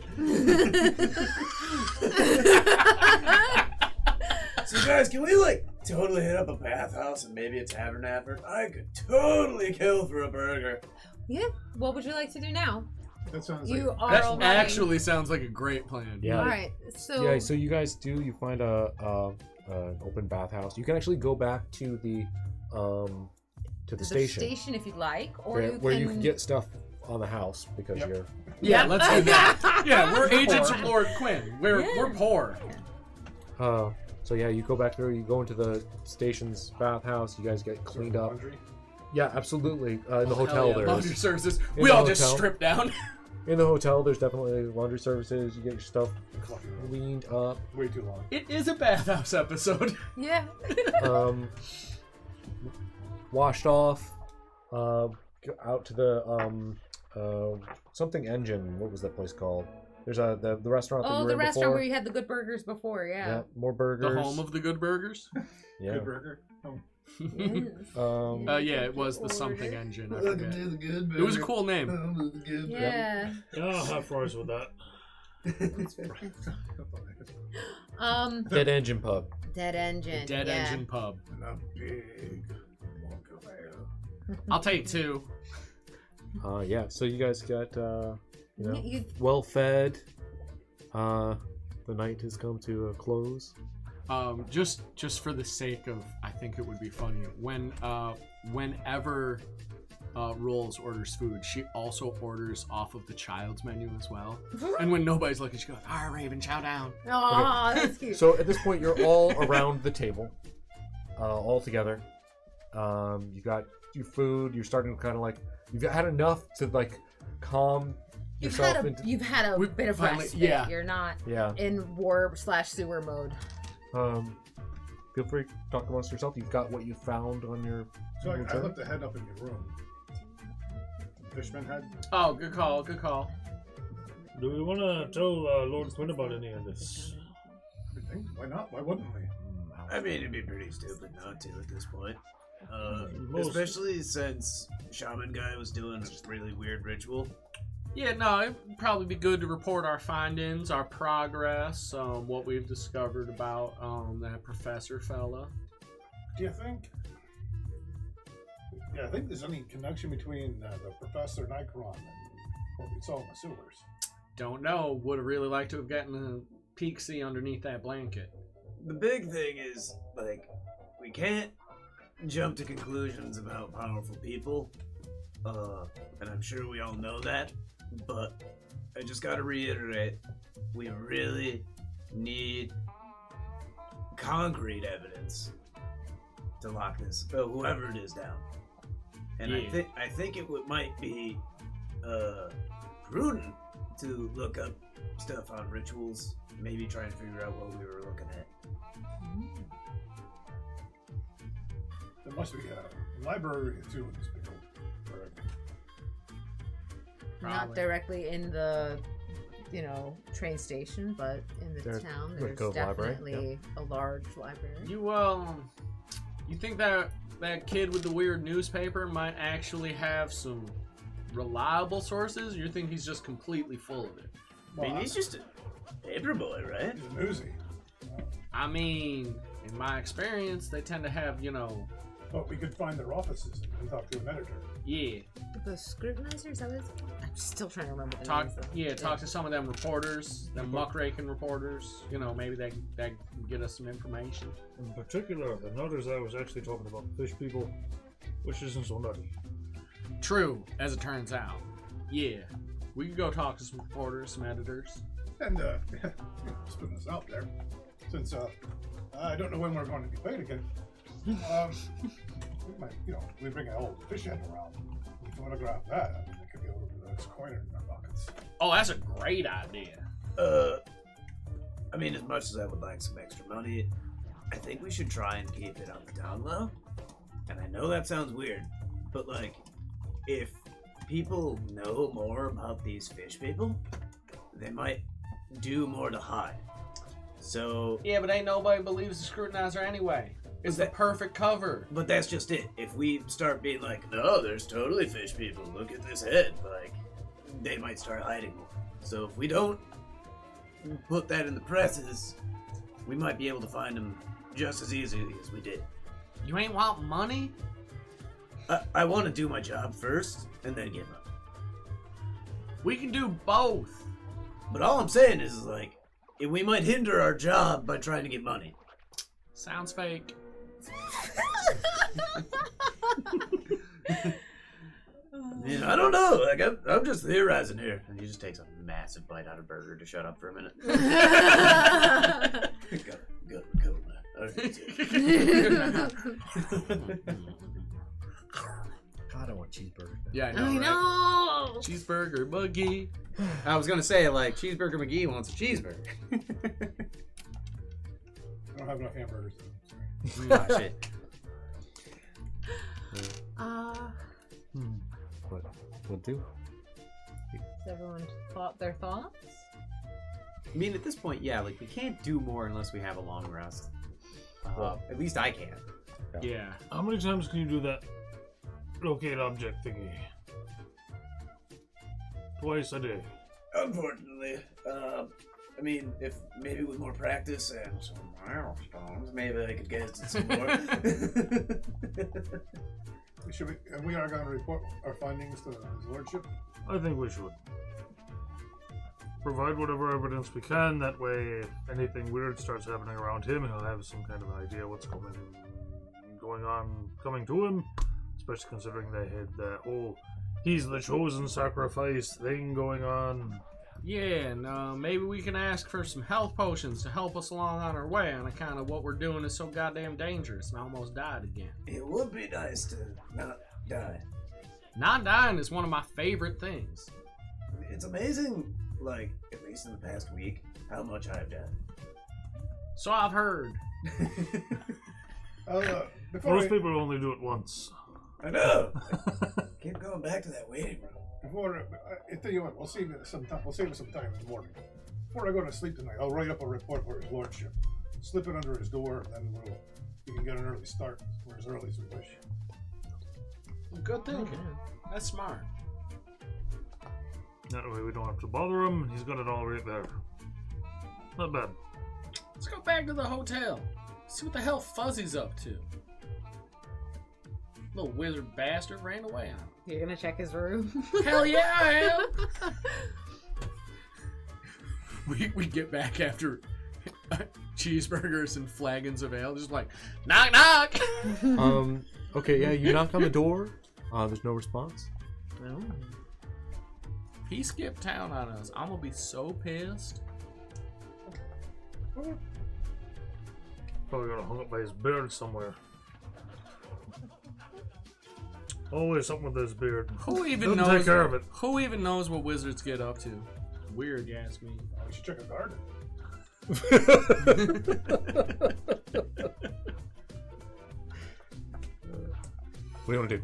So guys, can we like totally hit up a bathhouse and maybe a tavern after? I could totally kill for a burger. Yeah. What would you like to do now? That sounds You like are That already... actually sounds like a great plan. Yeah. All right. So. Yeah. So you guys do. You find an open bathhouse. You can actually go back to the station. Station if you'd like, or where you can get stuff on the house because you're. Yeah, let's do that. Yeah, we're agents of Lord Quinn. We're poor. So yeah, you go back there. You go into the station's bathhouse. You guys get cleaned up. Laundry. Yeah, absolutely. In the Hell hotel, yeah, there's laundry services. in We the all just hotel. strip down. in the hotel. There's definitely laundry services. You get your stuff cleaned up. Way too long. It is a bathhouse episode. Yeah. Washed off. Out to the something engine. What was that place called? There's the restaurant that you Oh, were the in restaurant before. where you had the good burgers before. Yeah, Yeah. more burgers. The home of the good burgers. Yeah. Good burger. Oh. Yes. Yeah, it was the something engine. I Welcome forget. to the good burger. It was a cool name. Home of the good burger. Yeah. I'll have fries with that. Dead Engine Pub. Dead engine. Dead yeah. Engine Pub. And a big Wonka whale. I'll take 2. Yeah. So you guys got You- well fed. The night has come to a close. Just for the sake of, I think it would be funny whenever Rolls orders food, she also orders off of the child's menu as well. And when nobody's looking, she goes, "All right, Raven, chow down." Aw, that's cute. So at this point, you're all around the table, all together. You got your food. You're starting to kind of like you've had enough to like calm yourself into. You've had a We've bit of finally- respite. yeah. You're not Yeah. in war/sewer mode. Feel free to talk amongst yourself. You've got what you found on your. So your I turn. left the head up in your room. Fishman head. Oh, good call, good call. Do we want to tell Lord Quinn about any of this? I think. Why not? Why wouldn't we? I mean, it'd be pretty stupid not to at this point. Most- Especially since shaman guy was doing a really weird ritual. Yeah, no, it'd probably be good to report our findings, our progress, what we've discovered about that professor fella. Do you think? Yeah, I think there's any connection between the Professor Nikron and what we saw in the sewers. Don't know. Would have really liked to have gotten a peek-see underneath that blanket. The big thing is, like, we can't jump to conclusions about powerful people, and I'm sure we all know that, but I just gotta reiterate, we really need concrete evidence to lock this, whoever it is, down. And yeah. I think it might be prudent to look up stuff on rituals, maybe try and figure out what we were looking at. There must be a library too in this big old Not directly in the, train station, but in the town, there's definitely a large library. You think that kid with the weird newspaper might actually have some reliable sources? Or you think he's just completely full of it? I mean, he's just a paper boy, right? He's a newsie. I mean, in my experience, they tend to have, But we could find their offices and talk to an editor. Yeah. The scrutinizers, I'm still trying to remember the names. Talk to some of them reporters, them muckraking reporters. Maybe they can get us some information. In particular, the notice I was actually talking about fish people, which isn't so nutty. True, as it turns out. Yeah. We could go talk to some reporters, some editors. And, just putting this out there, since, I don't know when we're going to be paid again, we might, we bring an old fish head around. We photograph that. I mean, there could be a little bit of this coin in our pockets. Oh, that's a great idea. I mean, as much as I would like some extra money, I think we should try and keep it on the down low. And I know that sounds weird, but like, if people know more about these fish people, they might do more to hide. So yeah, but ain't nobody believes the scrutinizer anyway. It's the perfect cover. But that's just it. If we start being like, no, there's totally fish people, look at this head, like, they might start hiding more. So if we don't put that in the presses, we might be able to find them just as easily as we did. You ain't want money? I want to do my job first, and then give up. We can do both. But all I'm saying is, like, we might hinder our job by trying to get money. Sounds fake. Man, I don't know. Like, I'm just theorizing here. And he just takes a massive bite out of burger to shut up for a minute. Go, God, I want cheeseburger. Yeah, I know. I know. Right? Cheeseburger buggy. I was gonna say, like, Cheeseburger McGee wants a cheeseburger. I don't have enough hamburgers. Ah, shit. What do? Has everyone thought their thoughts? I mean, at this point, yeah, like, we can't do more unless we have a long rest. At least I can. Yeah. How many times can you do that locate object thingy? Twice a day. Unfortunately, I mean, if maybe with more practice and some milestones, maybe I could get it some more. We are going to report our findings to his lordship. I think we should. Provide whatever evidence we can, that way if anything weird starts happening around him, he'll have some kind of idea what's coming to him, especially considering they had that whole he's the chosen sacrifice thing going on. Yeah, and maybe we can ask for some health potions to help us along on our way on account of what we're doing is so goddamn dangerous, and I almost died again. It would be nice to not die. Not dying is one of my favorite things. It's amazing, like, at least in the past week, how much I've done. So I've heard. Most people only do it once. I know. Keep going back to that waiting room. I tell you what, we'll save it some time. We'll save it some time in the morning. Before I go to sleep tonight, I'll write up a report for his lordship, slip it under his door, and then we can get an early start, or as early as we wish. Good thinking. That's smart. That way we don't have to bother him. He's got it all right there. Not bad. Let's go back to the hotel. See what the hell Fuzzy's up to. Little wizard bastard ran away on him. You're gonna check his room? Hell yeah, I am! we get back after cheeseburgers and flagons of ale. Just like, knock, knock! Okay, yeah, you knock on the door. There's no response. No. If he skipped town on us, I'm gonna be so pissed. Probably got hung up by his beard somewhere. Always something with his beard. Who even Doesn't knows? take care of it. Who even knows what wizards get up to? Weird, you ask me. We should check a garden. What do you want to do?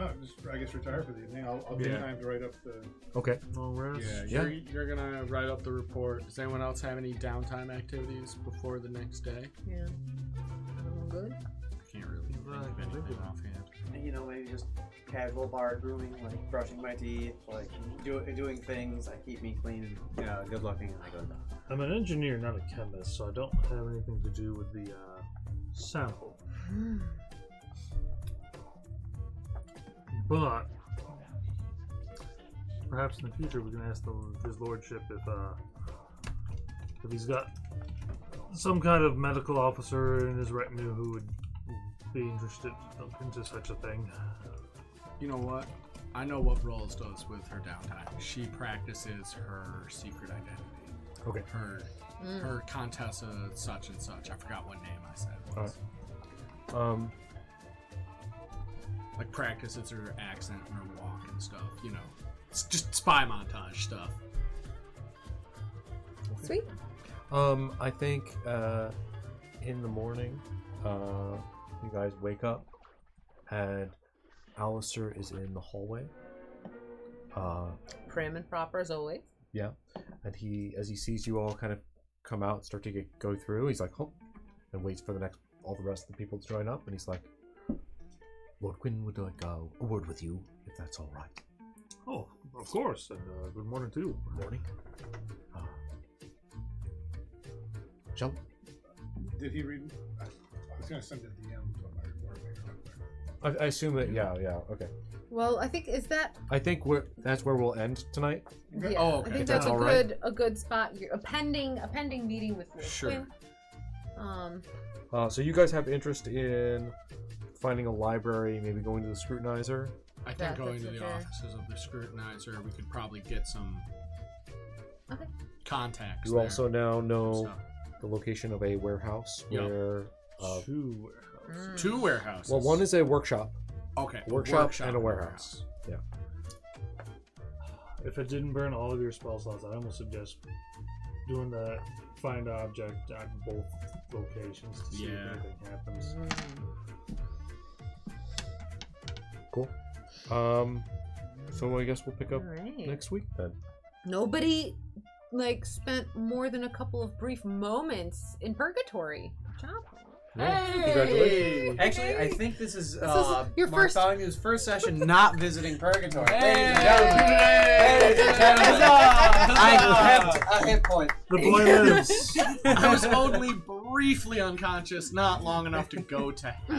Oh, just I guess retire for the evening. I'll take time to write up the. Okay. Long rest. Yeah, you're gonna write up the report. Does anyone else have any downtime activities before the next day? Yeah. Everyone good? I can't really think of anything offhand. You know, maybe just casual bar grooming, like brushing my teeth, like doing things that keep me clean and good looking, and I go to bed. I'm an engineer, not a chemist, so I don't have anything to do with the sample. But perhaps in the future we can ask his lordship if he's got some kind of medical officer in his retinue who would be interested into such a thing. You know what? I know what Rose does with her downtime. She practices her secret identity. Okay. Her Contessa such and such. I forgot what name I said it was. Like practices her accent and her walk and stuff. You know, it's just spy montage stuff. Sweet. I think in the morning, you guys wake up and Alistair is in the hallway. Prim and proper as always. Yeah, and as he sees you all kind of come out, start to go through, he's like, "Oh," and waits for all the rest of the people to join up, and he's like, "Lord Quinn would like a word with you, if that's all right." Oh, of course, and good morning too. Morning. Shall Did he read? I was gonna send a DM to my report. I assume that? Yeah. Okay. Well, I think I think that's where we'll end tonight. Yeah, Oh, okay. I think That's that's all right. a good spot. A pending meeting with Lord Sure. Quinn. So you guys have interest in finding a library, maybe going to the scrutinizer. I think That's going to for the sure. offices of the scrutinizer, we could probably get some contacts. You there. also now know So, the location of a warehouse Yep. where. Two warehouses. 2 warehouses. Well, one is a workshop. okay. A workshop and a warehouse. Yeah. If it didn't burn all of your spell slots, I almost suggest doing the find object at both locations to see if Yeah. anything happens. Cool. So I guess we'll pick up Alright. next week then. Nobody spent more than a couple of brief moments in purgatory. Good job. Congratulations. Actually, I think this is your first- Bartholomew's first session not visiting Purgatory. Hey! Ladies and gentlemen, I kept a hit point. The boy lives. I was only briefly unconscious, not long enough to go to hell.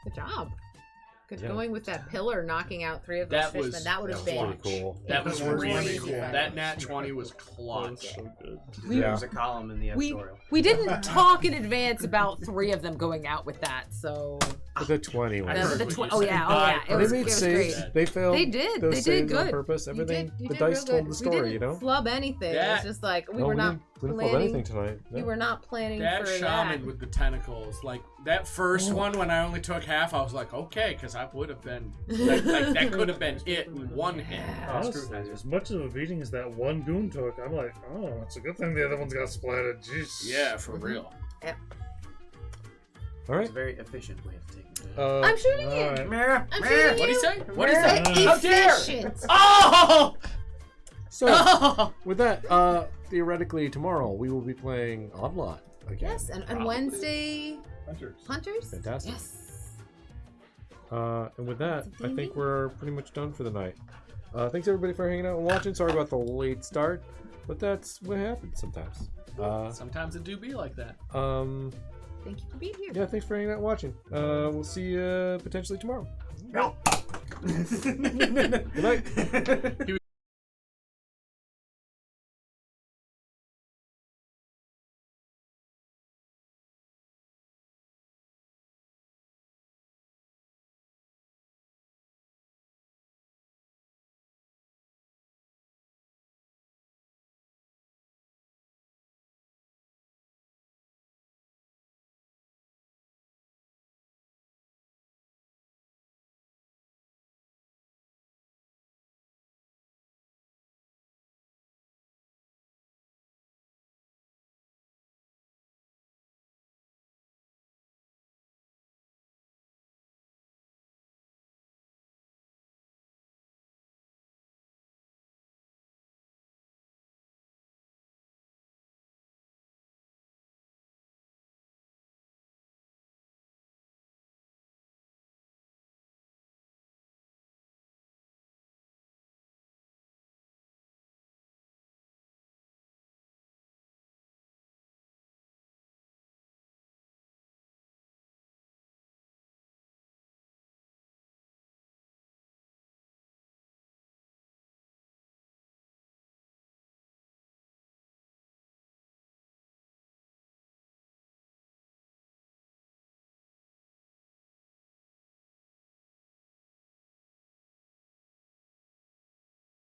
Good job. Good Yeah. going with that pillar, knocking out 3 of those That fishmen. was- That would have Pretty been cool. That was really Crazy. cool. That nat 20 was clutch. So good. There's a column in the editorial. We didn't talk in advance about 3 of them going out with that, so But the 20 was. I heard the what twi- you oh said. yeah, it They was, made it was saves. great. They failed. They did. Those They did saves good. on purpose. You Everything. did The real dice good. told the We story. didn't You know. flub anything. That- It's just like we No, were not we didn't flub anything planning. tonight. We No. were not planning That for shaman that. with the tentacles, like that first one when I only took half, I was like, okay, because I would have been, like that could have been it in one hit. Honestly, as much of a beating as that one goon took, I'm like, oh, it's a good thing the other ones got splatted. Jeez. Yeah, for real. All right. It's a very efficient way of taking it. I'm shooting you. Alright. I'm shooting What'd he you. say? What'd he say? We're How dare! efficient. Oh! So Oh! with that, theoretically tomorrow we will be playing Oddlot again. Yes, and Probably. Wednesday Hunters? Fantastic. Yes. And with that, I think we're pretty much done for the night. Thanks everybody for hanging out and watching. Sorry about the late start, but that's what happens sometimes. Sometimes it do be like that. Thank you for being here. Yeah, thanks for hanging out and watching. We'll see you potentially tomorrow. No. Good night.